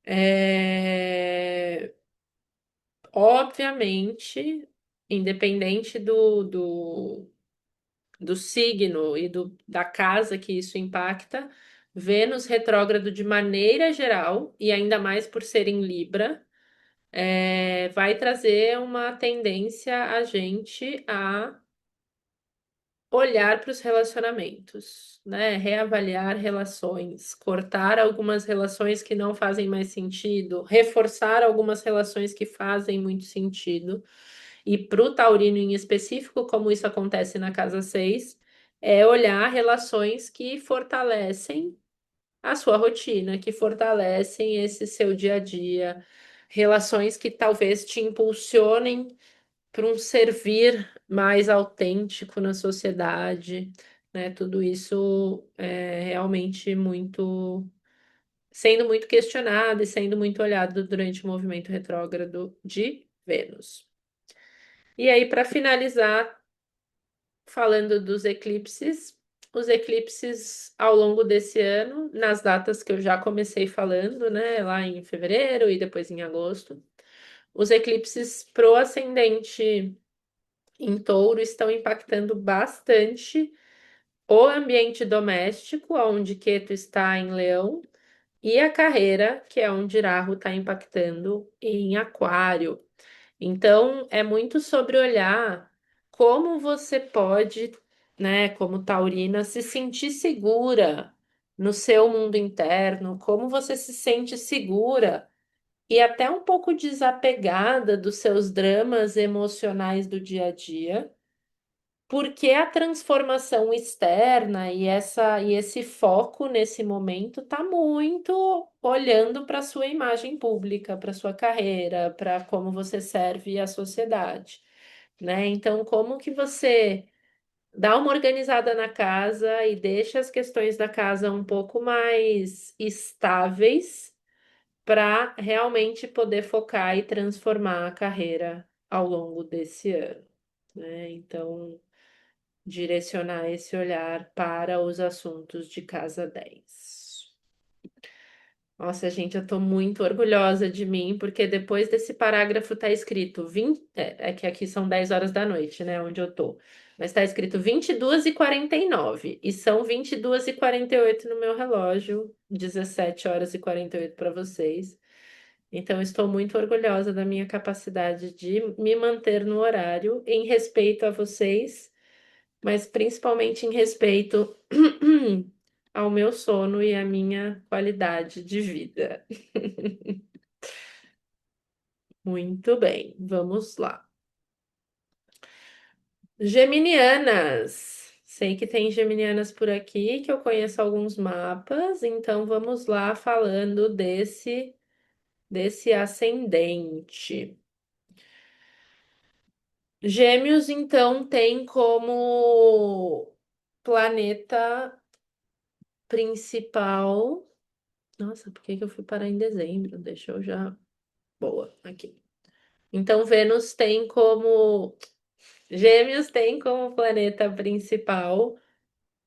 Speaker 1: É, obviamente, independente do signo e da casa que isso impacta, Vênus retrógrado de maneira geral, e ainda mais por ser em Libra, vai trazer uma tendência a gente a olhar para os relacionamentos, né? Reavaliar relações, cortar algumas relações que não fazem mais sentido, reforçar algumas relações que fazem muito sentido. E para o taurino em específico, como isso acontece na casa 6, é olhar relações que fortalecem a sua rotina, que fortalecem esse seu dia a dia, relações que talvez te impulsionem para um servir mais autêntico na sociedade, né? Tudo isso é realmente muito sendo muito questionado e sendo muito olhado durante o movimento retrógrado de Vênus. E aí, para finalizar, falando dos eclipses, os eclipses ao longo desse ano, nas datas que eu já comecei falando, né, lá em fevereiro e depois em agosto, os eclipses pro ascendente em touro estão impactando bastante o ambiente doméstico, onde Queto está em Leão, e a carreira, que é onde Rahu está impactando em Aquário. Então, é muito sobre olhar como você pode, né, como taurina, se sentir segura no seu mundo interno, como você se sente segura e até um pouco desapegada dos seus dramas emocionais do dia a dia, porque a transformação externa e esse foco nesse momento está muito olhando para a sua imagem pública, para sua carreira, para como você serve à sociedade, né? Então, como que você dá uma organizada na casa e deixa as questões da casa um pouco mais estáveis para realmente poder focar e transformar a carreira ao longo desse ano, né? Então, direcionar esse olhar para os assuntos de casa 10. Nossa, gente, eu tô muito orgulhosa de mim, porque depois desse parágrafo tá escrito 20, é que aqui são 10 horas da noite, né, onde eu tô. Mas tá escrito 22h49 e são 22h48 no meu relógio, 17 horas e 48 para vocês. Então, estou muito orgulhosa da minha capacidade de me manter no horário em respeito a vocês, mas principalmente em respeito ao meu sono e à minha qualidade de vida. Muito bem, vamos lá. Geminianas. Sei que tem geminianas por aqui, que eu conheço alguns mapas, então vamos lá falando desse ascendente. Gêmeos, então, tem como planeta principal. Nossa, por que que eu fui parar em dezembro? Deixa eu já. Boa, aqui. Então, Vênus tem como. Gêmeos tem como planeta principal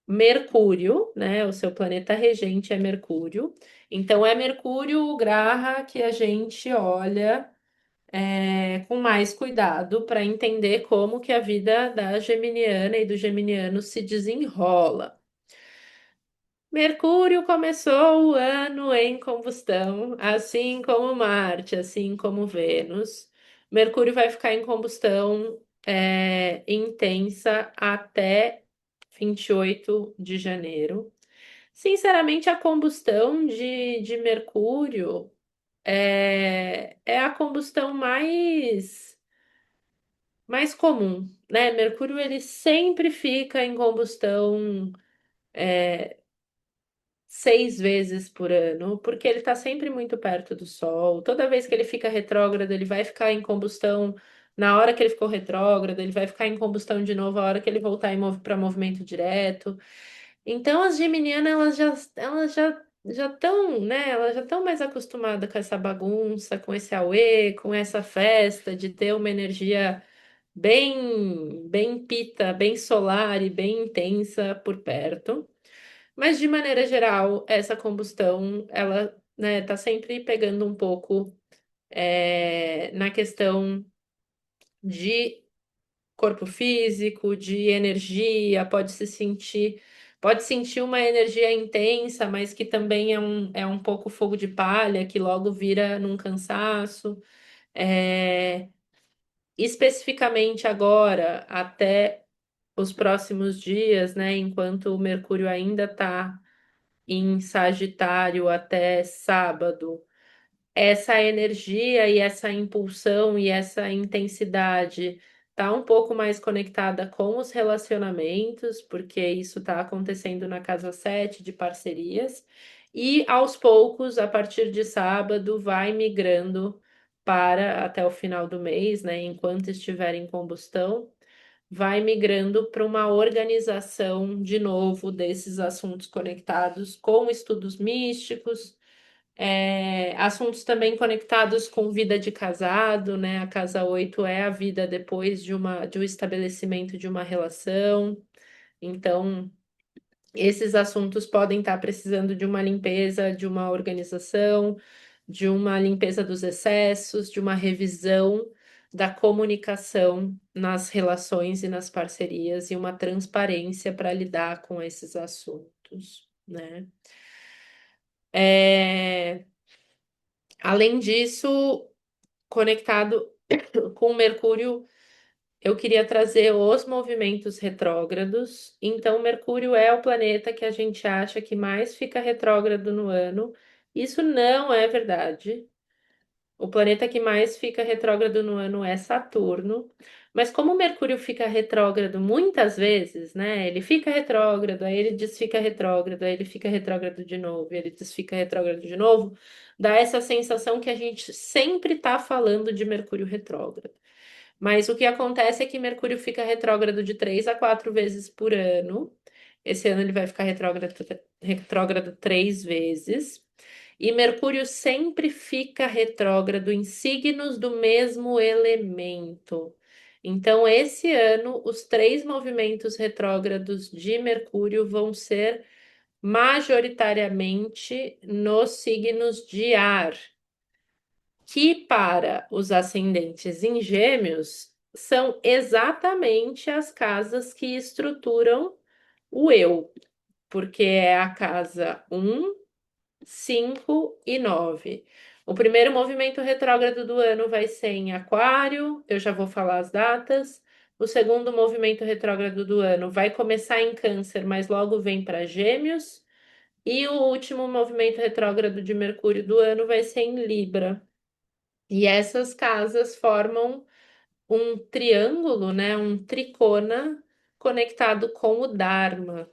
Speaker 1: Mercúrio, né? O seu planeta regente é Mercúrio. Então, é Mercúrio, o Graha, que a gente olha com mais cuidado para entender como que a vida da geminiana e do geminiano se desenrola. Mercúrio começou o ano em combustão, assim como Marte, assim como Vênus. Mercúrio vai ficar em combustão intensa até 28 de janeiro. Sinceramente, a combustão de Mercúrio é a combustão mais comum, né? Mercúrio ele sempre fica em combustão 6 vezes por ano, porque ele está sempre muito perto do Sol. Toda vez que ele fica retrógrado, ele vai ficar em combustão. Na hora que ele ficou retrógrado, ele vai ficar em combustão de novo a hora que ele voltar para movimento direto. Então, as geminianas, elas já estão, né? Elas já estão mais acostumadas com essa bagunça, com esse auê, com essa festa, de ter uma energia bem pita, bem solar e bem intensa por perto. Mas de maneira geral, essa combustão, ela, né, tá sempre pegando um pouco na questão de corpo físico, de energia, pode sentir uma energia intensa, mas que também é um pouco fogo de palha, que logo vira num cansaço. É, especificamente agora, até os próximos dias, né, enquanto o Mercúrio ainda está em Sagitário até sábado, essa energia e essa impulsão e essa intensidade tá um pouco mais conectada com os relacionamentos, porque isso está acontecendo na casa 7 de parcerias, e aos poucos, a partir de sábado, vai migrando para até o final do mês, né? Enquanto estiver em combustão, vai migrando para uma organização de novo desses assuntos conectados com estudos místicos, assuntos também conectados com vida de casado, né? A casa 8 é a vida depois de um estabelecimento de uma relação. Então, esses assuntos podem estar precisando de uma limpeza, de uma organização, de uma limpeza dos excessos, de uma revisão da comunicação nas relações e nas parcerias e uma transparência para lidar com esses assuntos, né? É, além disso, conectado com Mercúrio, eu queria trazer os movimentos retrógrados. Então, Mercúrio é o planeta que a gente acha que mais fica retrógrado no ano. Isso não é verdade. O planeta que mais fica retrógrado no ano é Saturno. Mas como Mercúrio fica retrógrado muitas vezes, né? Ele fica retrógrado, aí ele desfica retrógrado, aí ele fica retrógrado de novo, e ele desfica retrógrado de novo, dá essa sensação que a gente sempre está falando de Mercúrio retrógrado. Mas o que acontece é que Mercúrio fica retrógrado de 3 a 4 vezes por ano. Esse ano ele vai ficar retrógrado 3 vezes. E Mercúrio sempre fica retrógrado em signos do mesmo elemento. Então, esse ano, os 3 movimentos retrógrados de Mercúrio vão ser majoritariamente nos signos de ar, que para os ascendentes em Gêmeos são exatamente as casas que estruturam o eu, porque é a casa 1, 5 e 9. O primeiro movimento retrógrado do ano vai ser em Aquário, eu já vou falar as datas. O segundo movimento retrógrado do ano vai começar em Câncer, mas logo vem para Gêmeos. E o último movimento retrógrado de Mercúrio do ano vai ser em Libra. E essas casas formam um triângulo, né, um tricona conectado com o Dharma.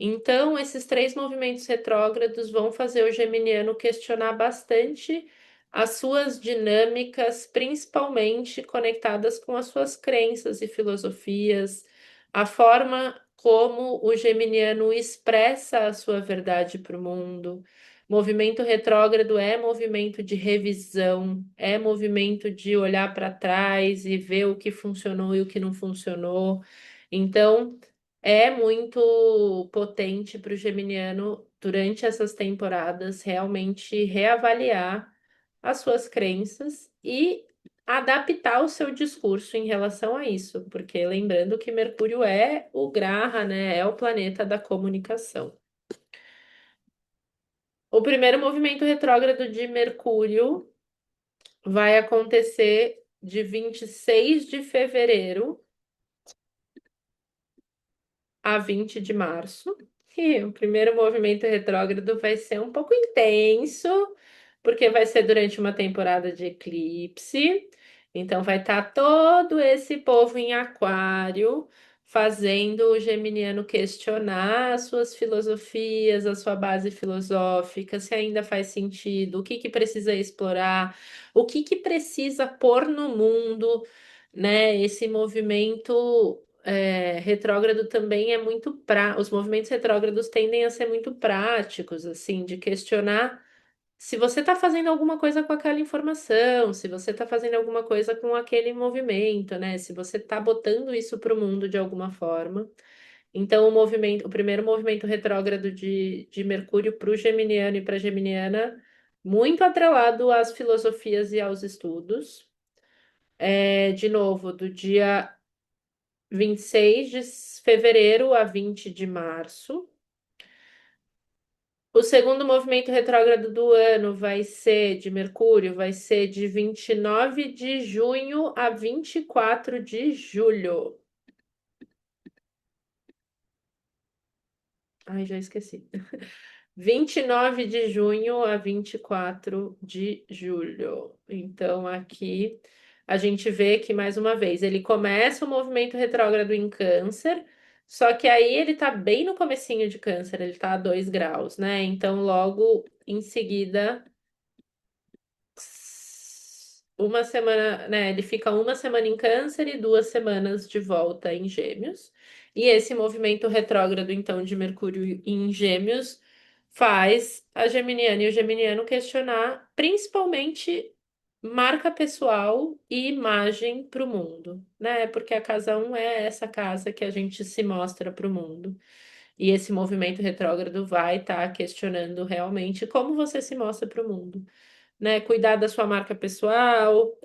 Speaker 1: Então, esses 3 movimentos retrógrados vão fazer o geminiano questionar bastante as suas dinâmicas, principalmente conectadas com as suas crenças e filosofias, a forma como o geminiano expressa a sua verdade para o mundo. Movimento retrógrado é movimento de revisão, é movimento de olhar para trás e ver o que funcionou e o que não funcionou. Então, é muito potente para o geminiano, durante essas temporadas, realmente reavaliar as suas crenças e adaptar o seu discurso em relação a isso, porque lembrando que Mercúrio é o Graha, né? É o planeta da comunicação. O primeiro movimento retrógrado de Mercúrio vai acontecer de 26 de fevereiro a 20 de março. E o primeiro movimento retrógrado vai ser um pouco intenso, porque vai ser durante uma temporada de eclipse. Então vai estar todo esse povo em aquário fazendo o geminiano questionar as suas filosofias, a sua base filosófica, se ainda faz sentido, o que que precisa explorar, o que que precisa pôr no mundo, né? Esse movimento retrógrado também é muito os movimentos retrógrados tendem a ser muito práticos, assim, de questionar se você está fazendo alguma coisa com aquela informação, se você está fazendo alguma coisa com aquele movimento, né? Se você está botando isso para o mundo de alguma forma. Então, o primeiro movimento retrógrado de Mercúrio para o Geminiano e para a Geminiana, muito atrelado às filosofias e aos estudos. De novo, do dia 26 de fevereiro a 20 de março. O segundo movimento retrógrado do ano vai ser de Mercúrio, vai ser de 29 de junho a 24 de julho. Ai, já esqueci. 29 de junho a 24 de julho. Então, aqui a gente vê que, mais uma vez, ele começa o movimento retrógrado em Câncer, só que aí ele tá bem no comecinho de Câncer, ele tá a 2 graus, né? Então, logo em seguida, uma semana, né? Ele fica uma semana em Câncer e 2 semanas de volta em Gêmeos. E esse movimento retrógrado, então, de Mercúrio em Gêmeos faz a geminiana e o geminiano questionar principalmente marca pessoal e imagem para o mundo, né? Porque a casa 1 é essa casa que a gente se mostra para o mundo. E esse movimento retrógrado vai estar questionando realmente como você se mostra para o mundo, né? Cuidar da sua marca pessoal,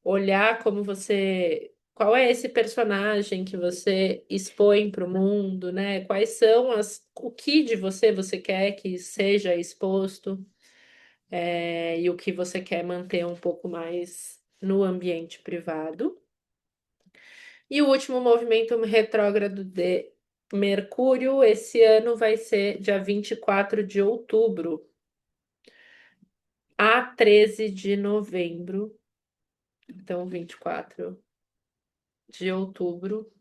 Speaker 1: olhar como você qual é esse personagem que você expõe para o mundo, né? Quais são o que de você quer que seja exposto, e o que você quer manter um pouco mais no ambiente privado. E o último movimento retrógrado de Mercúrio esse ano vai ser dia 24 de outubro a 13 de novembro. Então, 24 de outubro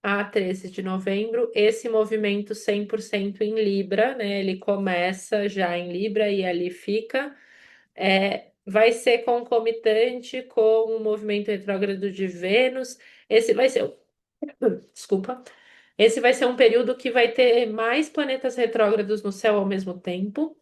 Speaker 1: a 13 de novembro. Esse movimento 100% em Libra, né? Ele começa já em Libra e ali fica. Vai ser concomitante com o movimento retrógrado de Vênus. Esse vai ser, desculpa, esse vai ser um período que vai ter mais planetas retrógrados no céu ao mesmo tempo,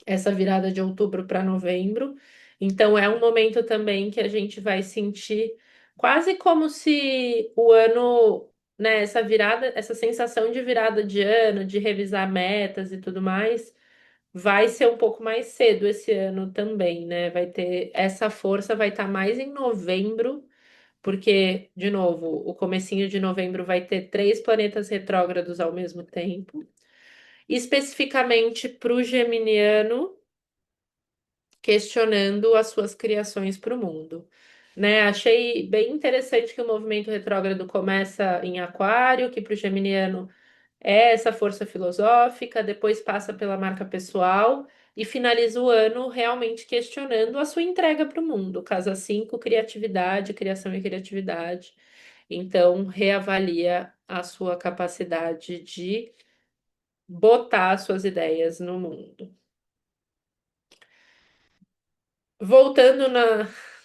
Speaker 1: essa virada de outubro para novembro. Então, é um momento também que a gente vai sentir quase como se o ano, né, essa virada, essa sensação de virada de ano, de revisar metas e tudo mais, vai ser um pouco mais cedo esse ano também, né? Vai ter essa força vai estar mais em novembro, porque, de novo, o comecinho de novembro vai ter três planetas retrógrados ao mesmo tempo. Especificamente para o geminiano, questionando as suas criações para o mundo. Né? Achei bem interessante que o movimento retrógrado começa em Aquário, que para o geminiano é essa força filosófica, depois passa pela marca pessoal e finaliza o ano realmente questionando a sua entrega para o mundo. Casa 5, criatividade, criação e criatividade. Então, reavalia a sua capacidade de botar suas ideias no mundo. Voltando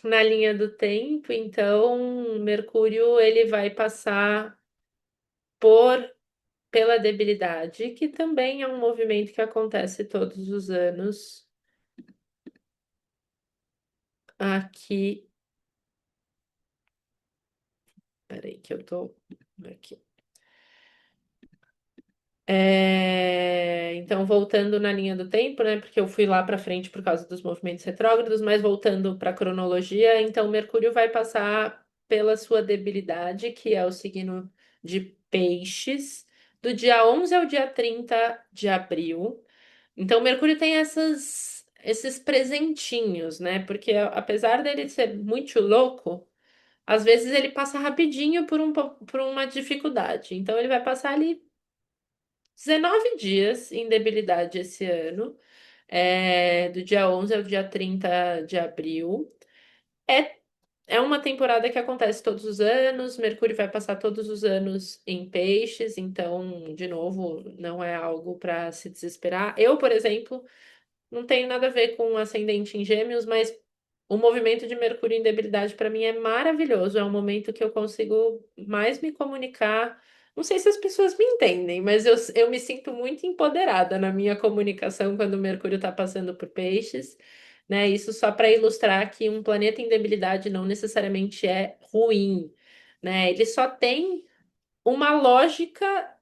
Speaker 1: na linha do tempo, então, Mercúrio ele vai passar por pela debilidade, que também é um movimento que acontece todos os anos aqui. Peraí, que eu tô aqui. Então, voltando na linha do tempo, né? Porque eu fui lá para frente por causa dos movimentos retrógrados, mas voltando para a cronologia, então Mercúrio vai passar pela sua debilidade, que é o signo de Peixes, do dia 11 ao dia 30 de abril. Então, Mercúrio tem esses presentinhos, né? Porque apesar dele ser muito louco, às vezes ele passa rapidinho por uma dificuldade. Então, ele vai passar ali 19 dias em debilidade esse ano, do dia 11 ao dia 30 de abril. É, é uma temporada que acontece todos os anos, Mercúrio vai passar todos os anos em peixes, então, de novo, não é algo para se desesperar. Eu, por exemplo, não tenho nada a ver com ascendente em Gêmeos, mas o movimento de Mercúrio em debilidade para mim é maravilhoso. É um momento que eu consigo mais me comunicar. Não sei se as pessoas me entendem, mas eu me sinto muito empoderada na minha comunicação quando o Mercúrio está passando por peixes, né? Isso só para ilustrar que um planeta em debilidade não necessariamente é ruim, né? Ele só tem uma lógica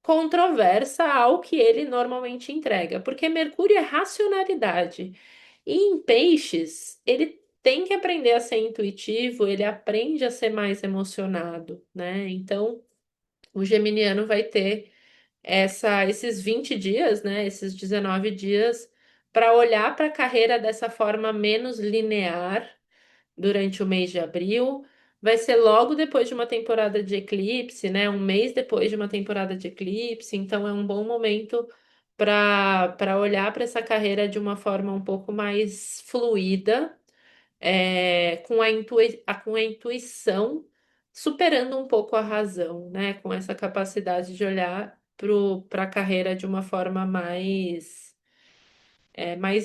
Speaker 1: controversa ao que ele normalmente entrega, porque Mercúrio é racionalidade. E em peixes, ele tem que aprender a ser intuitivo, ele aprende a ser mais emocionado, né? Então, o geminiano vai ter esses 20 dias, né? Esses 19 dias para olhar para a carreira dessa forma menos linear durante o mês de abril. Vai ser logo depois de uma temporada de eclipse, né? Um mês depois de uma temporada de eclipse, então é um bom momento para olhar para essa carreira de uma forma um pouco mais fluida, com a intuição superando um pouco a razão, né? Com essa capacidade de olhar para a carreira de uma forma mais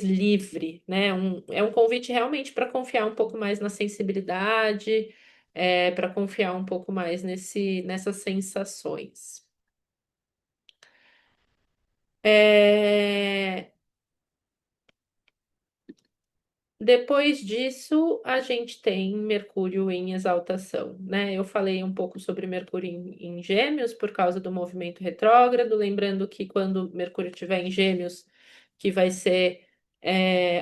Speaker 1: livre, né? É um convite realmente para confiar um pouco mais na sensibilidade, para confiar um pouco mais nessas sensações. É, Depois disso, a gente tem Mercúrio em exaltação, né? Eu falei um pouco sobre Mercúrio em Gêmeos por causa do movimento retrógrado, lembrando que quando Mercúrio estiver em Gêmeos, que vai ser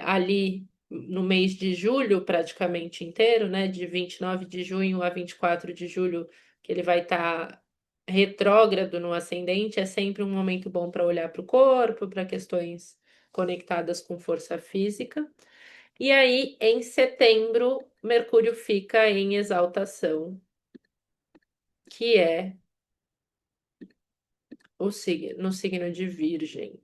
Speaker 1: ali no mês de julho, praticamente inteiro, né? De 29 de junho a 24 de julho, que ele vai estar retrógrado no ascendente, é sempre um momento bom para olhar para o corpo, para questões conectadas com força física. E aí, em setembro, Mercúrio fica em exaltação, que é no signo de Virgem.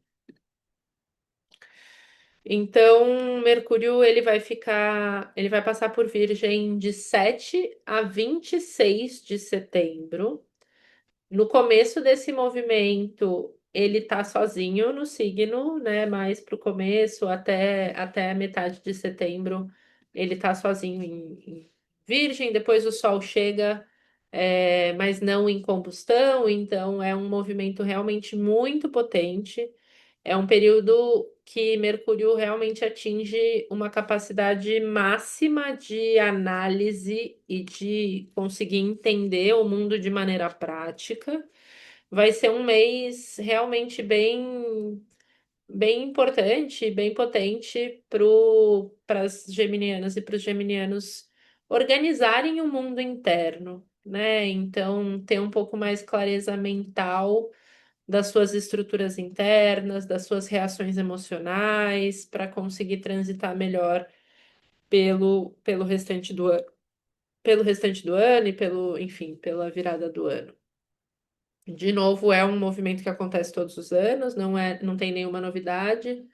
Speaker 1: Então, Mercúrio ele vai passar por Virgem de 7 a 26 de setembro. No começo desse movimento, ele tá sozinho no signo, né? Mais pro começo, até a metade de setembro, ele tá sozinho em Virgem. Depois o Sol chega, mas não em combustão, então é um movimento realmente muito potente. É um período que Mercúrio realmente atinge uma capacidade máxima de análise e de conseguir entender o mundo de maneira prática. Vai ser um mês realmente bem importante, bem potente para as geminianas e para os geminianos organizarem o mundo interno, né? Então, ter um pouco mais clareza mental das suas estruturas internas, das suas reações emocionais, para conseguir transitar melhor pelo restante do ano, pelo restante do ano e enfim, pela virada do ano. De novo, é um movimento que acontece todos os anos, não tem nenhuma novidade,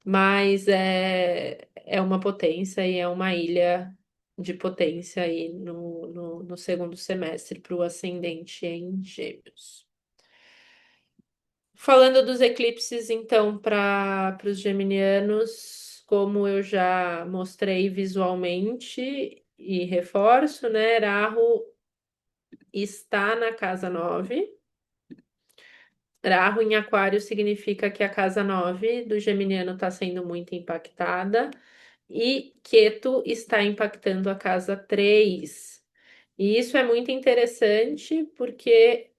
Speaker 1: mas é uma potência e é uma ilha de potência aí no segundo semestre para o ascendente em Gêmeos. Falando dos eclipses, então, para os geminianos, como eu já mostrei visualmente e reforço, né? Rahu está na casa 9. Rahu em Aquário significa que a casa 9 do geminiano está sendo muito impactada e Ketu está impactando a casa 3. E isso é muito interessante porque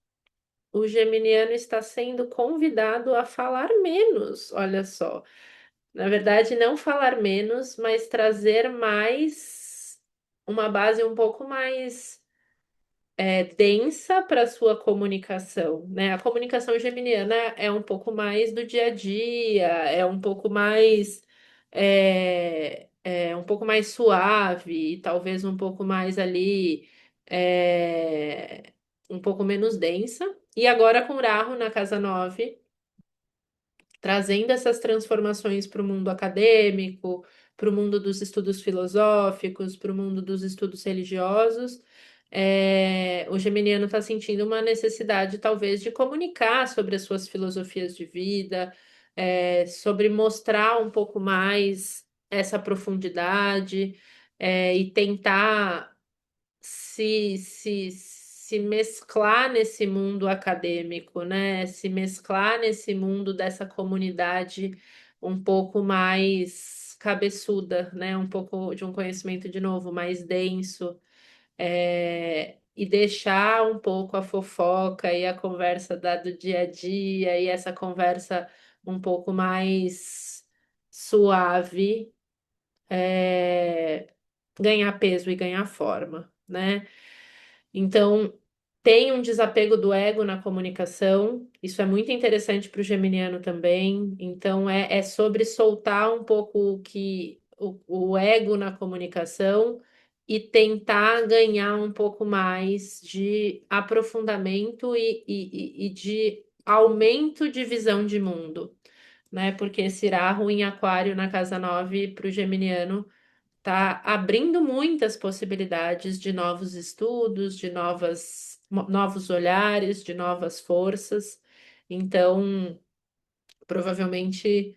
Speaker 1: o geminiano está sendo convidado a falar menos, olha só. Na verdade, não falar menos, mas trazer mais uma base um pouco mais densa para sua comunicação, né? A comunicação geminiana é um pouco mais do dia a dia, é um pouco mais um pouco mais suave, talvez um pouco mais ali um pouco menos densa. E agora com Rahu na casa 9 trazendo essas transformações para o mundo acadêmico, para o mundo dos estudos filosóficos, para o mundo dos estudos religiosos. O geminiano está sentindo uma necessidade, talvez, de comunicar sobre as suas filosofias de vida, sobre mostrar um pouco mais essa profundidade, e tentar se mesclar nesse mundo acadêmico, né? Se mesclar nesse mundo dessa comunidade um pouco mais cabeçuda, né? Um pouco de um conhecimento de novo mais denso, e deixar um pouco a fofoca e a conversa do dia a dia e essa conversa um pouco mais suave, ganhar peso e ganhar forma, né? Então, tem um desapego do ego na comunicação, isso é muito interessante para o geminiano também. Então, é sobre soltar um pouco o ego na comunicação e tentar ganhar um pouco mais de aprofundamento e de aumento de visão de mundo, né? Porque esse Rahu em Aquário na casa 9 para o geminiano tá abrindo muitas possibilidades de novos estudos, de novos olhares, de novas forças. Então, provavelmente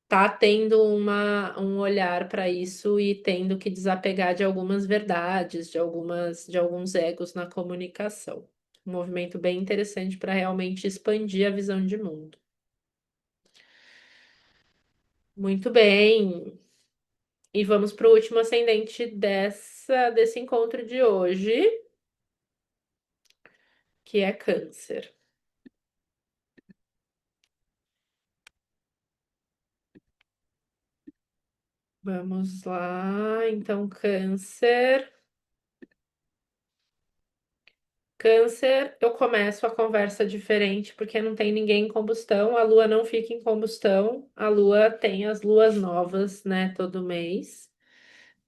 Speaker 1: tá tendo um olhar para isso e tendo que desapegar de algumas verdades, de alguns egos na comunicação. Um movimento bem interessante para realmente expandir a visão de mundo. Muito bem. E vamos para o último ascendente desse encontro de hoje, que é Câncer. Vamos lá, então, Câncer. Câncer, eu começo a conversa diferente porque não tem ninguém em combustão, a lua não fica em combustão, a lua tem as luas novas, né, todo mês.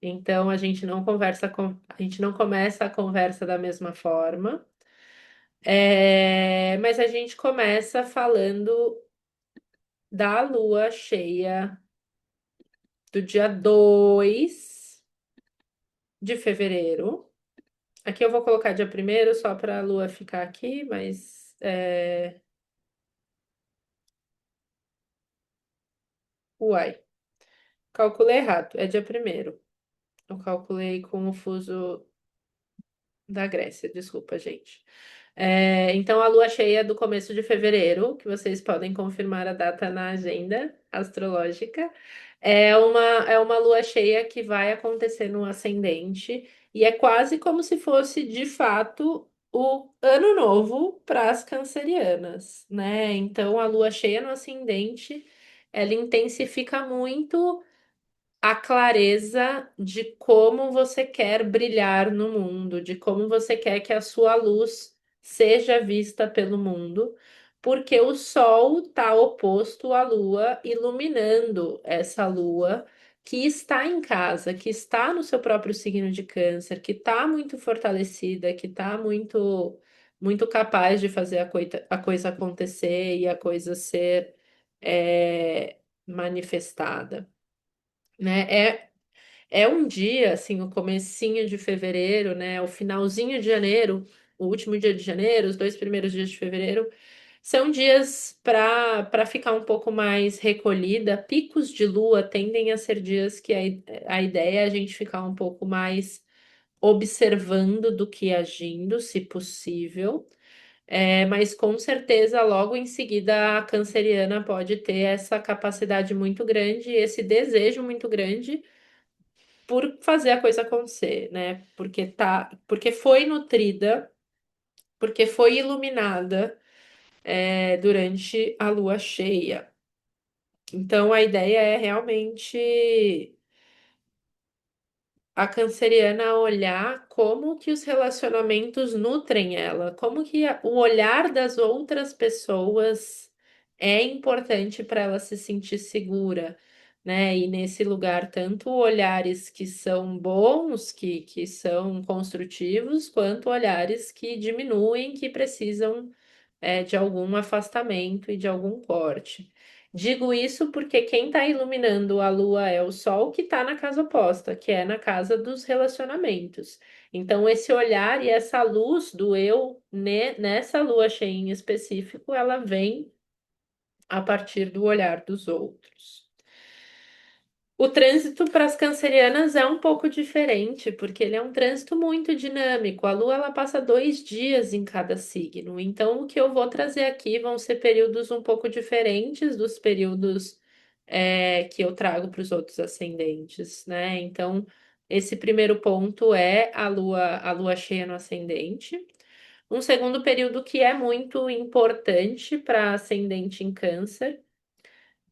Speaker 1: Então a gente não começa a conversa da mesma forma. Mas a gente começa falando da lua cheia do dia 2 de fevereiro. Aqui eu vou colocar dia primeiro só para a lua ficar aqui, mas uai, calculei errado, é dia primeiro. Eu calculei com o fuso da Grécia, desculpa, gente. Então, a lua cheia é do começo de fevereiro, que vocês podem confirmar a data na agenda astrológica, é uma lua cheia que vai acontecer no ascendente, e é quase como se fosse, de fato, o ano novo para as cancerianas, né? Então, a lua cheia no ascendente, ela intensifica muito a clareza de como você quer brilhar no mundo, de como você quer que a sua luz seja vista pelo mundo, porque o sol está oposto à lua, iluminando essa lua que está em casa, que está no seu próprio signo de câncer, que está muito fortalecida, que está muito capaz de fazer a coisa acontecer e a coisa ser manifestada, né? É um dia, assim, o comecinho de fevereiro, né? O finalzinho de janeiro, o último dia de janeiro, os 2 primeiros dias de fevereiro, são dias para ficar um pouco mais recolhida. Picos de lua tendem a ser dias que a ideia é a gente ficar um pouco mais observando do que agindo, se possível. Mas com certeza, logo em seguida, a canceriana pode ter essa capacidade muito grande, esse desejo muito grande por fazer a coisa acontecer, né? Porque foi nutrida, porque foi iluminada, durante a lua cheia. Então a ideia é realmente a canceriana olhar como que os relacionamentos nutrem ela, como que o olhar das outras pessoas é importante para ela se sentir segura, né? E nesse lugar, tanto olhares que são bons, que são construtivos, quanto olhares que diminuem, que precisam de algum afastamento e de algum corte. Digo isso porque quem está iluminando a lua é o sol que está na casa oposta, que é na casa dos relacionamentos. Então, esse olhar e essa luz do eu nessa lua cheia em específico, ela vem a partir do olhar dos outros. O trânsito para as cancerianas é um pouco diferente, porque ele é um trânsito muito dinâmico. A Lua ela passa 2 dias em cada signo. Então, o que eu vou trazer aqui vão ser períodos um pouco diferentes dos períodos que eu trago para os outros ascendentes, né? Então, esse primeiro ponto é a Lua cheia no ascendente. Um segundo período que é muito importante para ascendente em Câncer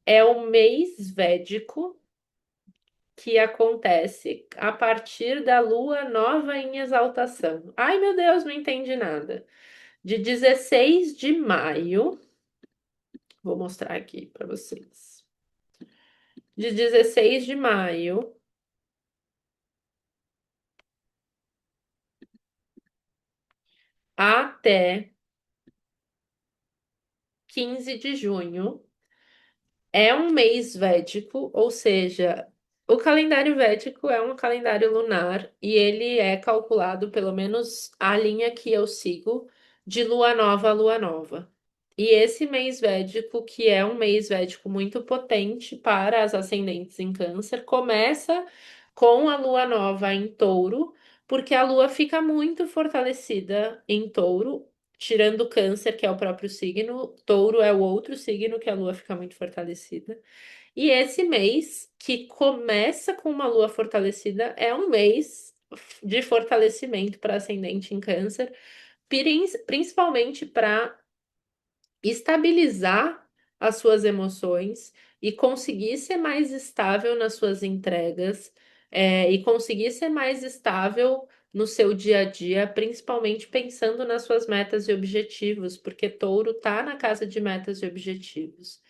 Speaker 1: é o mês védico que acontece a partir da lua nova em exaltação. Ai, meu Deus, não entendi nada. De 16 de maio, vou mostrar aqui para vocês. De 16 de maio até 15 de junho é um mês védico, ou seja, o calendário védico é um calendário lunar e ele é calculado, pelo menos a linha que eu sigo, de lua nova a lua nova. E esse mês védico, que é um mês védico muito potente para as ascendentes em Câncer, começa com a lua nova em Touro, porque a lua fica muito fortalecida em Touro. Tirando Câncer, que é o próprio signo, Touro é o outro signo que a lua fica muito fortalecida. E esse mês, que começa com uma lua fortalecida, é um mês de fortalecimento para ascendente em Câncer, principalmente para estabilizar as suas emoções e conseguir ser mais estável nas suas entregas, e conseguir ser mais estável no seu dia a dia, principalmente pensando nas suas metas e objetivos, porque Touro tá na casa de metas e objetivos.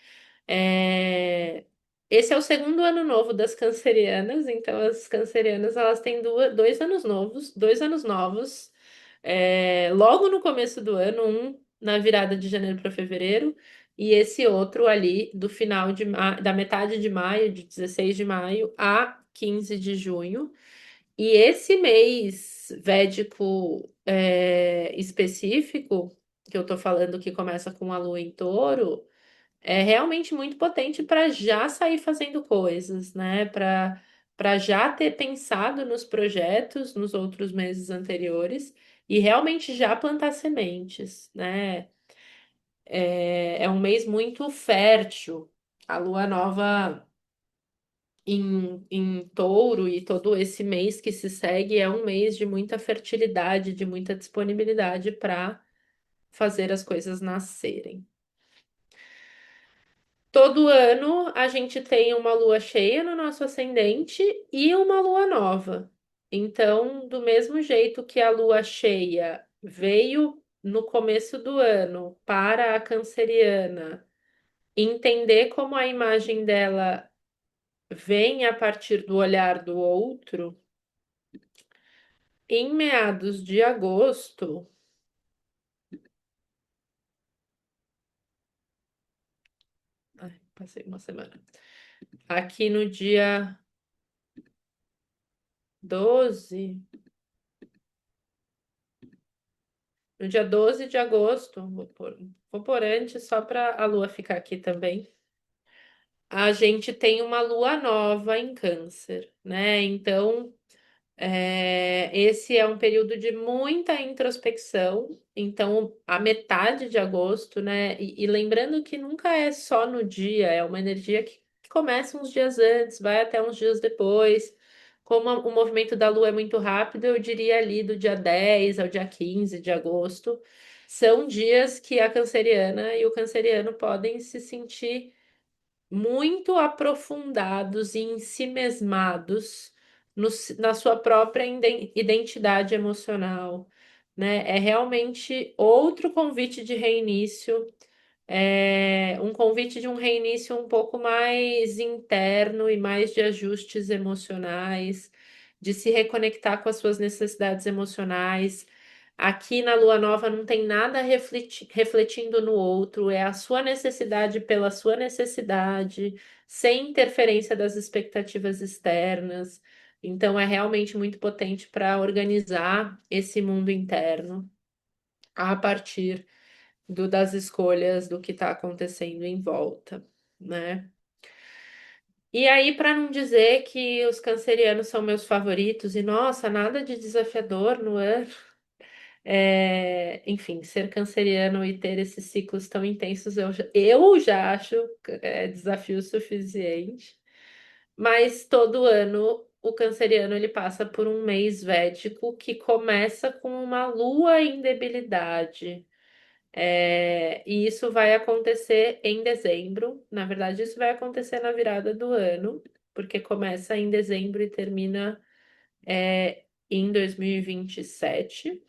Speaker 1: É, Esse é o segundo ano novo das cancerianas, então as cancerianas elas têm 2 anos novos, logo no começo do ano, um na virada de janeiro para fevereiro, e esse outro ali do da metade de maio, de 16 de maio a 15 de junho. E esse mês védico específico, que eu tô falando que começa com a lua em touro, é realmente muito potente para já sair fazendo coisas, né? Para já ter pensado nos projetos nos outros meses anteriores e realmente já plantar sementes, né? É um mês muito fértil. A lua nova em touro e todo esse mês que se segue é um mês de muita fertilidade, de muita disponibilidade para fazer as coisas nascerem. Todo ano a gente tem uma lua cheia no nosso ascendente e uma lua nova. Então, do mesmo jeito que a lua cheia veio no começo do ano para a canceriana entender como a imagem dela vem a partir do olhar do outro, em meados de agosto, ai, passei uma semana, aqui no dia 12. No dia 12 de agosto, vou pôr antes só para a lua ficar aqui também. A gente tem uma lua nova em Câncer, né? Então, esse é um período de muita introspecção. Então, a metade de agosto, né? E lembrando que nunca é só no dia, é uma energia que começa uns dias antes, vai até uns dias depois. Como o movimento da Lua é muito rápido, eu diria ali do dia 10 ao dia 15 de agosto, são dias que a canceriana e o canceriano podem se sentir muito aprofundados e ensimesmados na sua própria identidade emocional, né? É realmente outro convite de reinício, um convite de um reinício um pouco mais interno e mais de ajustes emocionais, de se reconectar com as suas necessidades emocionais. Aqui na Lua Nova não tem nada refletindo no outro, é a sua necessidade pela sua necessidade, sem interferência das expectativas externas. Então, é realmente muito potente para organizar esse mundo interno a partir das escolhas do que está acontecendo em volta, né? E aí, para não dizer que os cancerianos são meus favoritos, e nossa, nada de desafiador no ano, enfim, ser canceriano e ter esses ciclos tão intensos, eu já acho desafio suficiente. Mas todo ano o canceriano ele passa por um mês védico que começa com uma lua em debilidade. E isso vai acontecer em dezembro. Na verdade, isso vai acontecer na virada do ano, porque começa em dezembro e termina em 2027.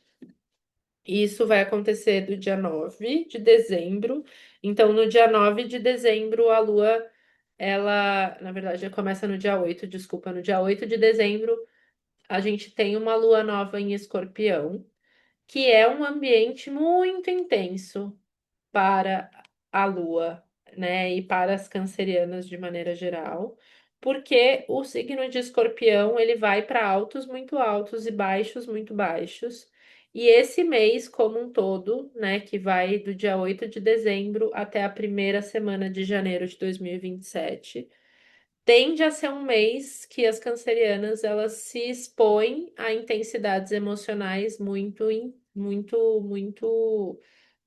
Speaker 1: E isso vai acontecer do dia 9 de dezembro. Então, no dia 9 de dezembro, a Lua, ela, na verdade, começa no dia 8, desculpa, no dia 8 de dezembro, a gente tem uma Lua nova em Escorpião, que é um ambiente muito intenso para a Lua, né, e para as cancerianas de maneira geral, porque o signo de Escorpião ele vai para altos muito altos e baixos muito baixos. E esse mês como um todo, né, que vai do dia 8 de dezembro até a primeira semana de janeiro de 2027, tende a ser um mês que as cancerianas elas se expõem a intensidades emocionais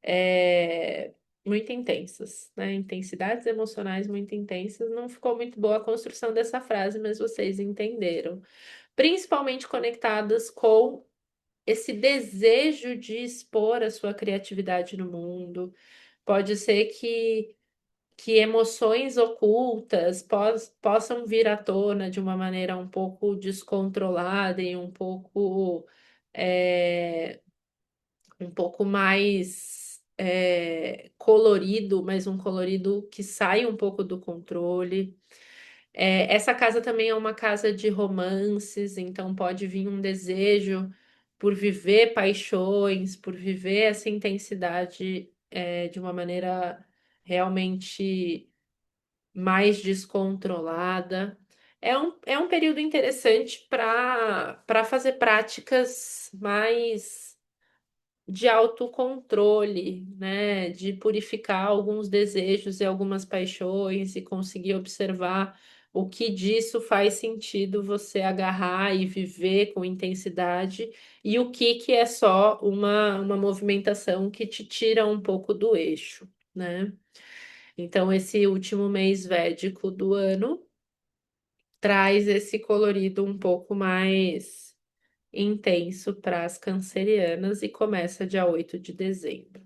Speaker 1: é, muito intensas, né? Intensidades emocionais muito intensas. Não ficou muito boa a construção dessa frase, mas vocês entenderam. Principalmente conectadas com esse desejo de expor a sua criatividade no mundo. Pode ser que que emoções ocultas possam vir à tona de uma maneira um pouco descontrolada e é, um pouco mais colorido, mas um colorido que sai um pouco do controle. Essa casa também é uma casa de romances, então pode vir um desejo por viver paixões, por viver essa intensidade, de uma maneira realmente mais descontrolada. É um período interessante para fazer práticas mais de autocontrole, né? De purificar alguns desejos e algumas paixões e conseguir observar o que disso faz sentido você agarrar e viver com intensidade e o que é só uma movimentação que te tira um pouco do eixo, né? Então, esse último mês védico do ano traz esse colorido um pouco mais intenso para as cancerianas e começa dia 8 de dezembro.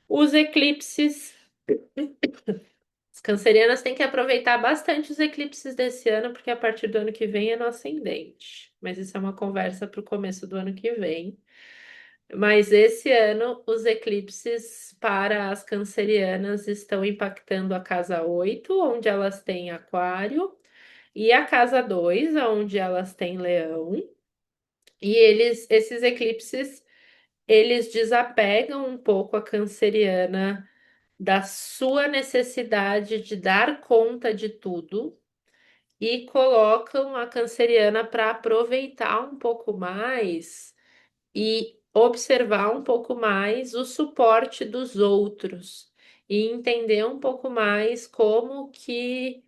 Speaker 1: Os eclipses. As cancerianas têm que aproveitar bastante os eclipses desse ano, porque a partir do ano que vem é no ascendente. Mas isso é uma conversa para o começo do ano que vem. Mas esse ano, os eclipses para as cancerianas estão impactando a casa 8, onde elas têm Aquário, e a casa 2, onde elas têm Leão. E esses eclipses, eles desapegam um pouco a canceriana da sua necessidade de dar conta de tudo e colocam a canceriana para aproveitar um pouco mais e observar um pouco mais o suporte dos outros e entender um pouco mais como que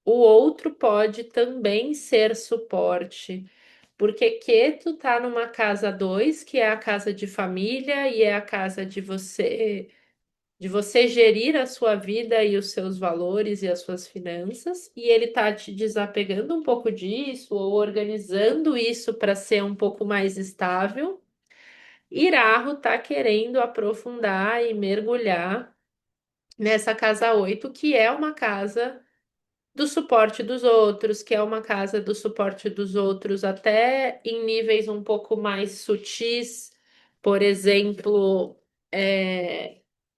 Speaker 1: o outro pode também ser suporte. Porque Ketu tá numa casa 2, que é a casa de família e é a casa de você gerir a sua vida e os seus valores e as suas finanças, e ele tá te desapegando um pouco disso ou organizando isso para ser um pouco mais estável. Irahu tá querendo aprofundar e mergulhar nessa casa 8, que é uma casa do suporte dos outros, que é uma casa do suporte dos outros até em níveis um pouco mais sutis, por exemplo,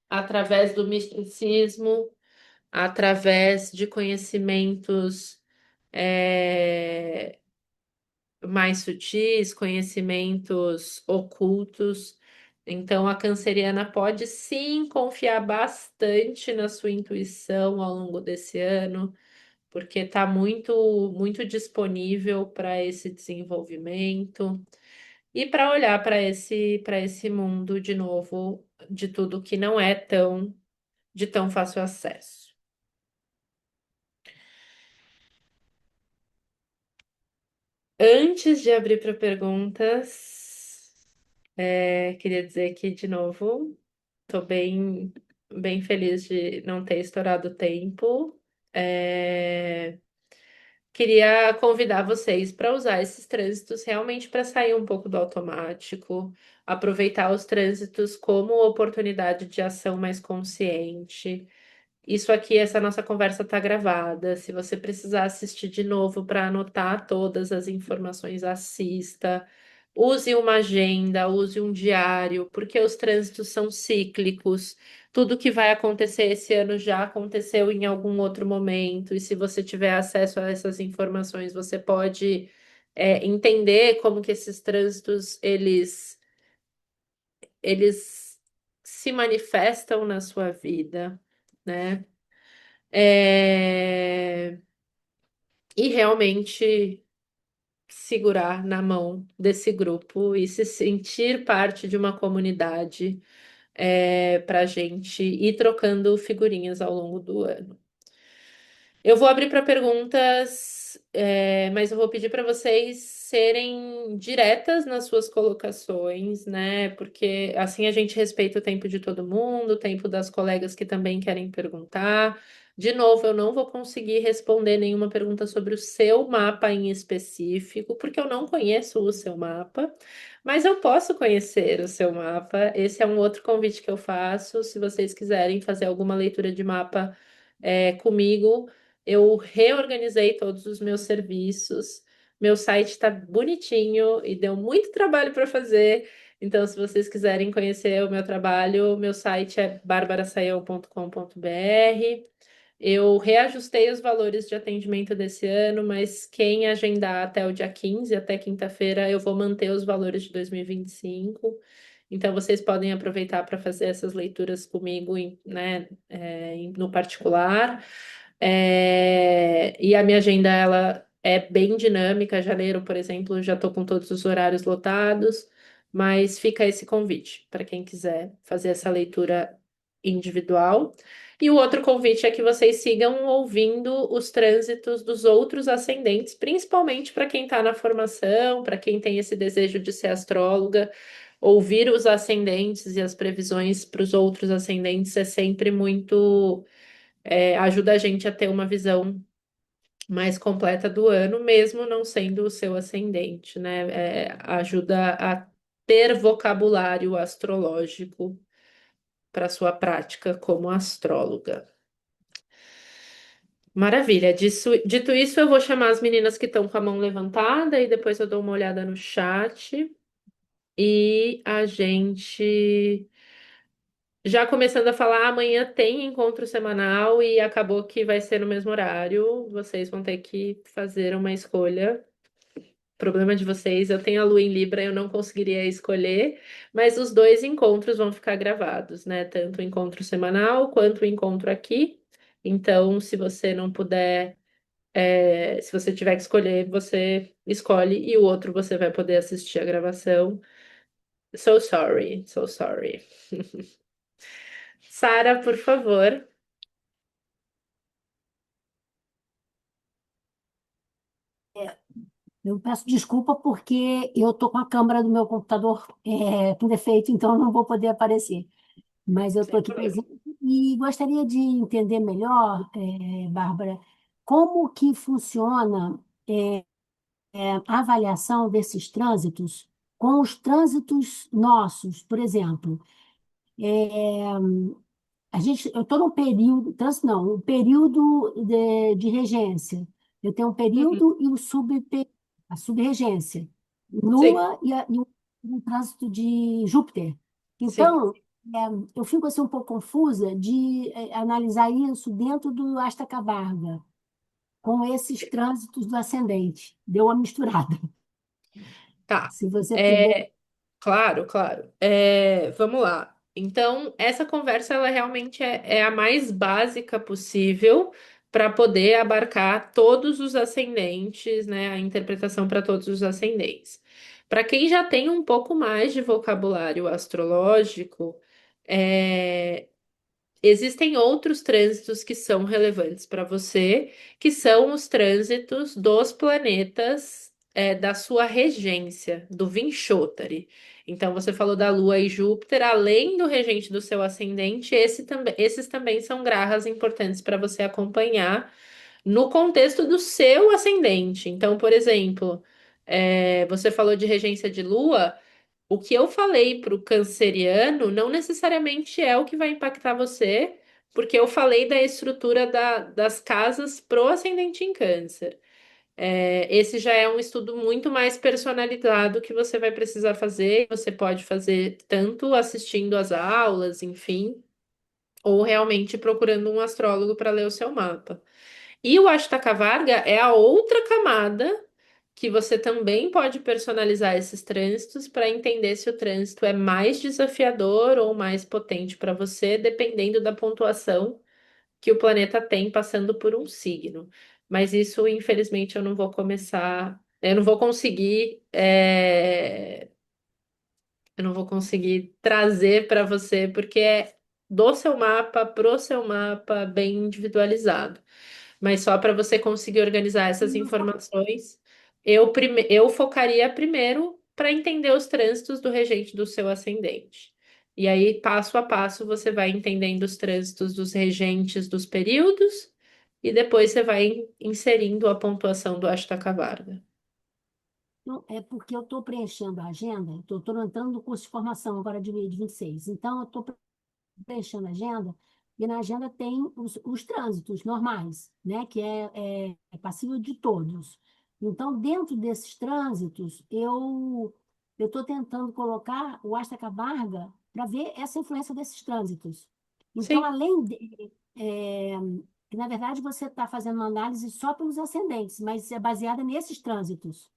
Speaker 1: através do misticismo, através de conhecimentos é, mais sutis, conhecimentos ocultos. Então, a canceriana pode sim confiar bastante na sua intuição ao longo desse ano, porque está muito, muito disponível para esse desenvolvimento e para olhar para esse mundo de novo, de tudo que não é de tão fácil acesso. Antes de abrir para perguntas, queria dizer que, de novo, estou bem, bem feliz de não ter estourado o tempo. Queria convidar vocês para usar esses trânsitos realmente para sair um pouco do automático, aproveitar os trânsitos como oportunidade de ação mais consciente. Isso aqui, essa nossa conversa está gravada. Se você precisar assistir de novo para anotar todas as informações, assista. Use uma agenda, use um diário, porque os trânsitos são cíclicos. Tudo que vai acontecer esse ano já aconteceu em algum outro momento. E se você tiver acesso a essas informações, você pode, entender como que esses trânsitos eles se manifestam na sua vida, né? É, E realmente segurar na mão desse grupo e se sentir parte de uma comunidade, para a gente ir trocando figurinhas ao longo do ano. Eu vou abrir para perguntas, mas eu vou pedir para vocês serem diretas nas suas colocações, né? Porque assim a gente respeita o tempo de todo mundo, o tempo das colegas que também querem perguntar. De novo, eu não vou conseguir responder nenhuma pergunta sobre o seu mapa em específico, porque eu não conheço o seu mapa, mas eu posso conhecer o seu mapa. Esse é um outro convite que eu faço. Se vocês quiserem fazer alguma leitura de mapa, comigo, eu reorganizei todos os meus serviços. Meu site está bonitinho e deu muito trabalho para fazer. Então, se vocês quiserem conhecer o meu trabalho, meu site é barbarasaião.com.br. Eu reajustei os valores de atendimento desse ano, mas quem agendar até o dia 15, até quinta-feira, eu vou manter os valores de 2025. Então, vocês podem aproveitar para fazer essas leituras comigo, né, no particular. E a minha agenda, ela é bem dinâmica. Janeiro, por exemplo, eu já estou com todos os horários lotados, mas fica esse convite para quem quiser fazer essa leitura individual. E o outro convite é que vocês sigam ouvindo os trânsitos dos outros ascendentes, principalmente para quem está na formação, para quem tem esse desejo de ser astróloga. Ouvir os ascendentes e as previsões para os outros ascendentes é sempre muito, ajuda a gente a ter uma visão mais completa do ano, mesmo não sendo o seu ascendente, né? Ajuda a ter vocabulário astrológico para sua prática como astróloga. Maravilha. Dito isso, eu vou chamar as meninas que estão com a mão levantada e depois eu dou uma olhada no chat. E a gente já começando a falar, amanhã tem encontro semanal e acabou que vai ser no mesmo horário. Vocês vão ter que fazer uma escolha. Problema de vocês, eu tenho a lua em Libra, eu não conseguiria escolher, mas os dois encontros vão ficar gravados, né? Tanto o encontro semanal quanto o encontro aqui. Então, se você não puder, se você tiver que escolher, você escolhe e o outro você vai poder assistir a gravação. So sorry, so sorry. Sara, por favor.
Speaker 2: Eu peço desculpa porque eu estou com a câmera do meu computador com defeito, então eu não vou poder aparecer. Mas eu estou
Speaker 1: Sem
Speaker 2: aqui
Speaker 1: problema.
Speaker 2: presente e gostaria de entender melhor, Bárbara, como que funciona a avaliação desses trânsitos com os trânsitos nossos, por exemplo. Eu estou num período, trânsito não, um período de regência. Eu tenho um
Speaker 1: Uhum.
Speaker 2: período e a subregência.
Speaker 1: Sim,
Speaker 2: Lua e o trânsito de Júpiter.
Speaker 1: sim.
Speaker 2: Então, eu fico assim um pouco confusa de analisar isso dentro do Astacavarga, com esses trânsitos do ascendente. Deu uma misturada.
Speaker 1: Tá.
Speaker 2: Se você puder.
Speaker 1: É, claro, claro. Vamos lá. Então, essa conversa ela realmente é a mais básica possível para poder abarcar todos os ascendentes, né? A interpretação para todos os ascendentes. Para quem já tem um pouco mais de vocabulário astrológico, é, existem outros trânsitos que são relevantes para você, que são os trânsitos dos planetas da sua regência, do Vinchotari. Então, você falou da Lua e Júpiter, além do regente do seu ascendente, esses também são grahas importantes para você acompanhar no contexto do seu ascendente. Então, por exemplo, você falou de regência de Lua. O que eu falei para o canceriano não necessariamente é o que vai impactar você, porque eu falei da estrutura das casas pro ascendente em câncer. Esse já é um estudo muito mais personalizado que você vai precisar fazer. Você pode fazer tanto assistindo às aulas, enfim, ou realmente procurando um astrólogo para ler o seu mapa. E o Ashtaka-Varga é a outra camada que você também pode personalizar esses trânsitos para entender se o trânsito é mais desafiador ou mais potente para você, dependendo da pontuação que o planeta tem passando por um signo. Mas isso, infelizmente, eu não vou conseguir, eu não vou conseguir trazer para você, porque é do seu mapa, pro seu mapa, bem individualizado. Mas só para você conseguir organizar essas informações, eu focaria primeiro para entender os trânsitos do regente do seu ascendente. E aí, passo a passo, você vai entendendo os trânsitos dos regentes dos períodos e depois você vai inserindo a pontuação do Ashtaka-Varga.
Speaker 2: Não, é porque eu estou preenchendo a agenda, estou entrando no curso de formação agora de 26. Então, eu estou preenchendo a agenda, e na agenda tem os trânsitos normais, né? Que é passível de todos. Então, dentro desses trânsitos, eu estou tentando colocar o Asta Varga para ver essa influência desses trânsitos. Então,
Speaker 1: Sim,
Speaker 2: além de, que, na verdade, você está fazendo uma análise só pelos ascendentes, mas é baseada nesses trânsitos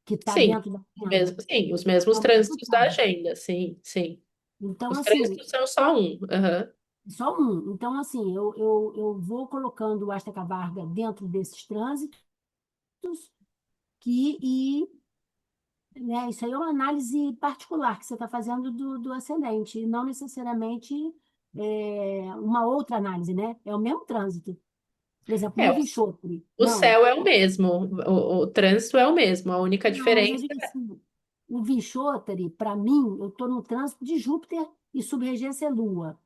Speaker 2: que está
Speaker 1: sim.
Speaker 2: dentro da agenda.
Speaker 1: Sim, os mesmos
Speaker 2: É o mesmo
Speaker 1: trânsitos da
Speaker 2: caso.
Speaker 1: agenda, sim, sim.
Speaker 2: Então,
Speaker 1: Os
Speaker 2: assim,
Speaker 1: trânsitos são só um. Aham.
Speaker 2: só um. Então, assim, eu vou colocando o Asta Varga dentro desses trânsitos e, né, isso aí é uma análise particular que você está fazendo do ascendente, e não necessariamente uma outra análise, né? É o mesmo trânsito. Por exemplo,
Speaker 1: É,
Speaker 2: meu Vishotri.
Speaker 1: o
Speaker 2: Não,
Speaker 1: céu é o mesmo, o trânsito é o mesmo, a única
Speaker 2: não, mas eu
Speaker 1: diferença.
Speaker 2: digo assim, o Vishotri, para mim, eu estou no trânsito de Júpiter e subregência é Lua.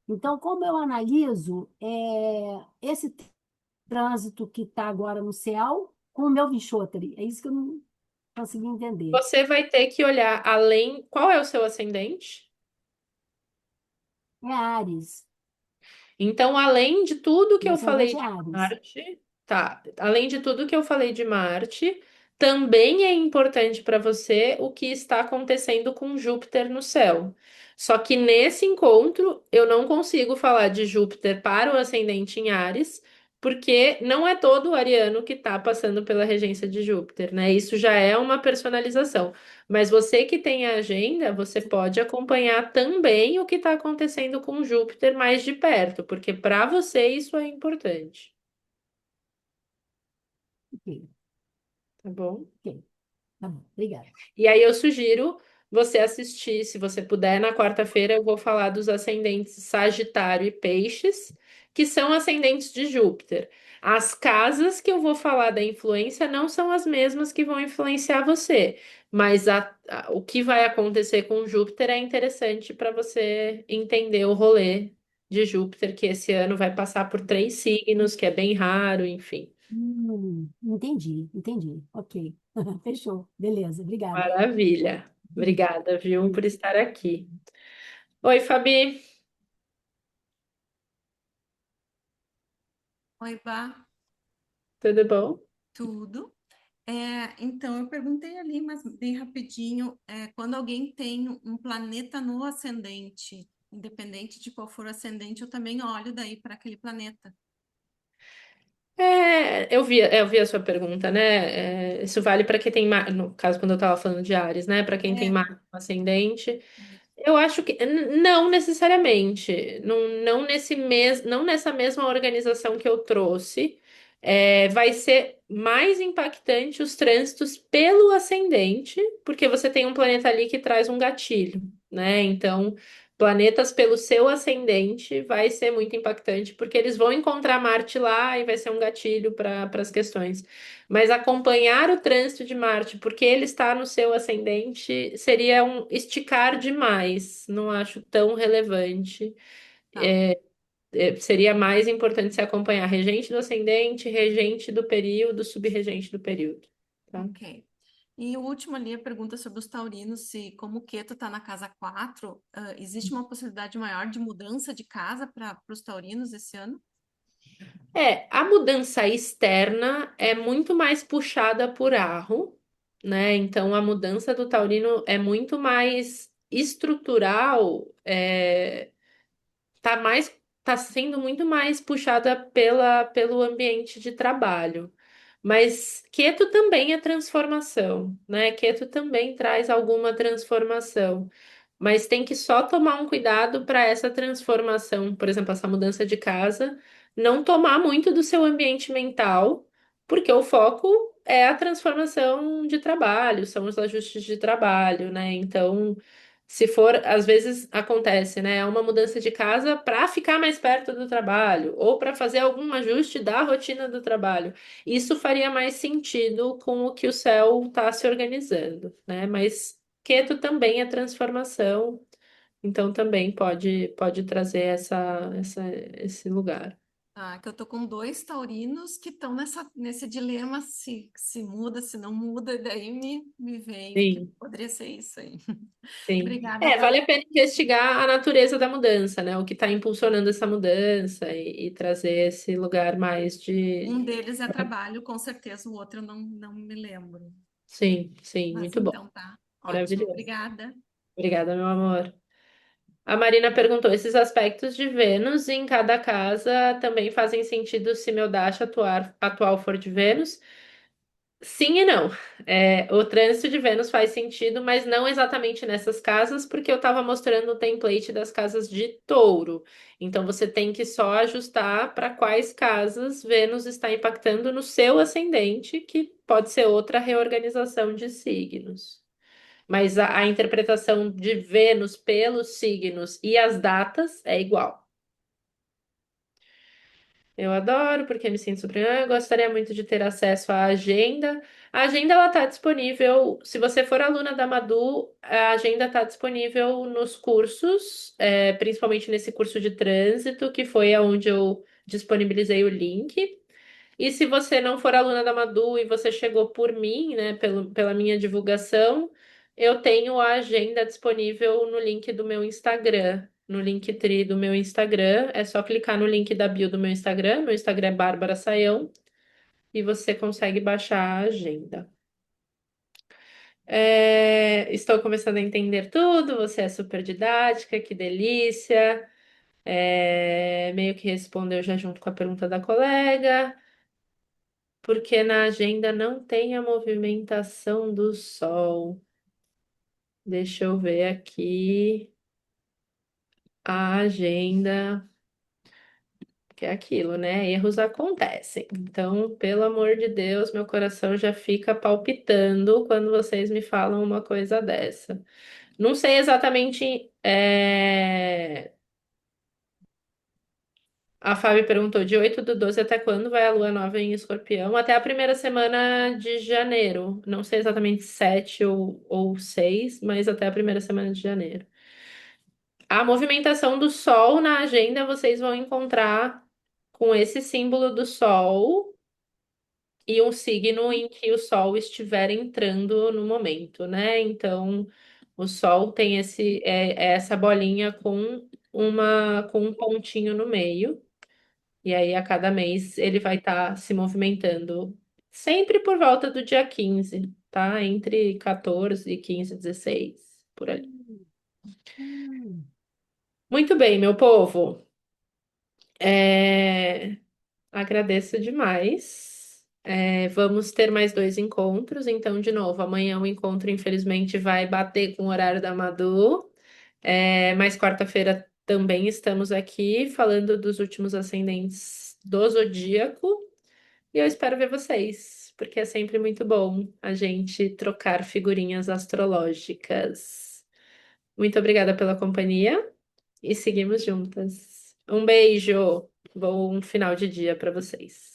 Speaker 2: Então, como eu analiso esse trânsito que está agora no céu com o meu Vishotri? É isso que eu não consegui entender.
Speaker 1: Você vai ter que olhar além. Qual é o seu ascendente?
Speaker 2: É Áries.
Speaker 1: Então, além de tudo que
Speaker 2: Meu
Speaker 1: eu falei
Speaker 2: ascendente é
Speaker 1: de
Speaker 2: Áries.
Speaker 1: Marte, tá. Além de tudo que eu falei de Marte, também é importante para você o que está acontecendo com Júpiter no céu. Só que nesse encontro, eu não consigo falar de Júpiter para o ascendente em Áries, porque não é todo o ariano que está passando pela regência de Júpiter, né? Isso já é uma personalização. Mas você que tem a agenda, você pode acompanhar também o que está acontecendo com Júpiter mais de perto, porque para você isso é importante,
Speaker 2: Ok,
Speaker 1: tá bom?
Speaker 2: ok. Tá bom, obrigada.
Speaker 1: E aí eu sugiro você assistir, se você puder, na quarta-feira eu vou falar dos ascendentes Sagitário e Peixes, que são ascendentes de Júpiter. As casas que eu vou falar da influência não são as mesmas que vão influenciar você, mas o que vai acontecer com Júpiter é interessante para você entender o rolê de Júpiter, que esse ano vai passar por 3 signos, que é bem raro, enfim.
Speaker 2: Entendi, entendi. Ok. Fechou. Beleza, obrigada.
Speaker 1: Maravilha. Obrigada, viu, por estar aqui. Oi, Fabi,
Speaker 3: Oi, Bá,
Speaker 1: tudo bom?
Speaker 3: tudo. Então, eu perguntei ali, mas bem rapidinho, quando alguém tem um planeta no ascendente, independente de qual for o ascendente, eu também olho daí para aquele planeta.
Speaker 1: Eu vi a sua pergunta, né? Isso vale para quem tem, no caso, quando eu estava falando de Áries, né? Para quem tem
Speaker 3: É,
Speaker 1: Marte no ascendente. Eu acho que não necessariamente, não não nessa mesma organização que eu trouxe. Vai ser mais impactante os trânsitos pelo ascendente, porque você tem um planeta ali que traz um gatilho, né? Então, planetas pelo seu ascendente vai ser muito impactante, porque eles vão encontrar Marte lá e vai ser um gatilho para as questões. Mas acompanhar o trânsito de Marte, porque ele está no seu ascendente, seria um esticar demais. Não acho tão relevante.
Speaker 3: tá,
Speaker 1: Seria mais importante se acompanhar regente do ascendente, regente do período, subregente do período. Tá?
Speaker 3: ok. E o último ali, a pergunta sobre os taurinos, se como o Ketu está na casa 4, existe uma possibilidade maior de mudança de casa para os taurinos esse ano?
Speaker 1: A mudança externa é muito mais puxada por Arro, né? Então a mudança do Taurino é muito mais estrutural, tá mais, tá sendo muito mais puxada pelo ambiente de trabalho. Mas Keto também é transformação, né? Keto também traz alguma transformação. Mas tem que só tomar um cuidado para essa transformação, por exemplo, essa mudança de casa, não tomar muito do seu ambiente mental, porque o foco é a transformação de trabalho, são os ajustes de trabalho, né? Então, se for, às vezes acontece, né? É uma mudança de casa para ficar mais perto do trabalho, ou para fazer algum ajuste da rotina do trabalho. Isso faria mais sentido com o que o céu está se organizando, né? Mas Keto também é transformação, Então também pode trazer esse lugar.
Speaker 3: Ah, que eu tô com dois taurinos que estão nesse dilema se muda, se não muda, e daí me veio que
Speaker 1: Sim,
Speaker 3: poderia ser isso aí.
Speaker 1: sim.
Speaker 3: Obrigada,
Speaker 1: É,
Speaker 3: tá?
Speaker 1: vale a pena investigar a natureza da mudança, né? O que está impulsionando essa mudança e trazer esse lugar mais
Speaker 3: Um
Speaker 1: de.
Speaker 3: deles é trabalho, com certeza, o outro eu não me lembro.
Speaker 1: Sim, sim,
Speaker 3: Mas
Speaker 1: muito bom.
Speaker 3: então tá, ótimo,
Speaker 1: Maravilhoso.
Speaker 3: obrigada.
Speaker 1: Obrigada, meu amor. A Marina perguntou: esses aspectos de Vênus em cada casa também fazem sentido se meu Dasha atual for de Vênus? Sim e não. É, o trânsito de Vênus faz sentido, mas não exatamente nessas casas, porque eu estava mostrando o template das casas de Touro. Então você tem que só ajustar para quais casas Vênus está impactando no seu ascendente, que pode ser outra reorganização de signos. Mas a interpretação de Vênus pelos signos e as datas é igual. Eu adoro porque me sinto super. Eu gostaria muito de ter acesso à agenda. A agenda ela está disponível. Se você for aluna da Madu, a agenda está disponível nos cursos, principalmente nesse curso de trânsito, que foi aonde eu disponibilizei o link. E se você não for aluna da Madu e você chegou por mim, né, pela minha divulgação, eu tenho a agenda disponível no link do meu Instagram, no Linktree do meu Instagram. É só clicar no link da bio do meu Instagram. Meu Instagram é Bárbara Saião e você consegue baixar a agenda. Estou começando a entender tudo. Você é super didática, que delícia. Meio que respondeu já junto com a pergunta da colega. Porque na agenda não tem a movimentação do Sol. Deixa eu ver aqui a agenda, que é aquilo, né? Erros acontecem. Então, pelo amor de Deus, meu coração já fica palpitando quando vocês me falam uma coisa dessa. Não sei exatamente. A Fábio perguntou: de 8/12 até quando vai a lua nova em Escorpião? Até a primeira semana de janeiro. Não sei exatamente 7 ou 6, mas até a primeira semana de janeiro. A movimentação do Sol na agenda vocês vão encontrar com esse símbolo do Sol e um signo em que o Sol estiver entrando no momento, né? Então, o Sol tem essa bolinha com um pontinho no meio. E aí, a cada mês, ele vai estar se movimentando sempre por volta do dia 15, tá? Entre 14, 15, 16, por ali.
Speaker 2: Hum.
Speaker 1: Muito bem, meu povo. É, Agradeço demais. Vamos ter mais dois encontros. Então, de novo, amanhã o encontro, infelizmente, vai bater com o horário da Madu. Mas quarta-feira também estamos aqui falando dos últimos ascendentes do zodíaco. E eu espero ver vocês, porque é sempre muito bom a gente trocar figurinhas astrológicas. Muito obrigada pela companhia e seguimos juntas. Um beijo, bom final de dia para vocês.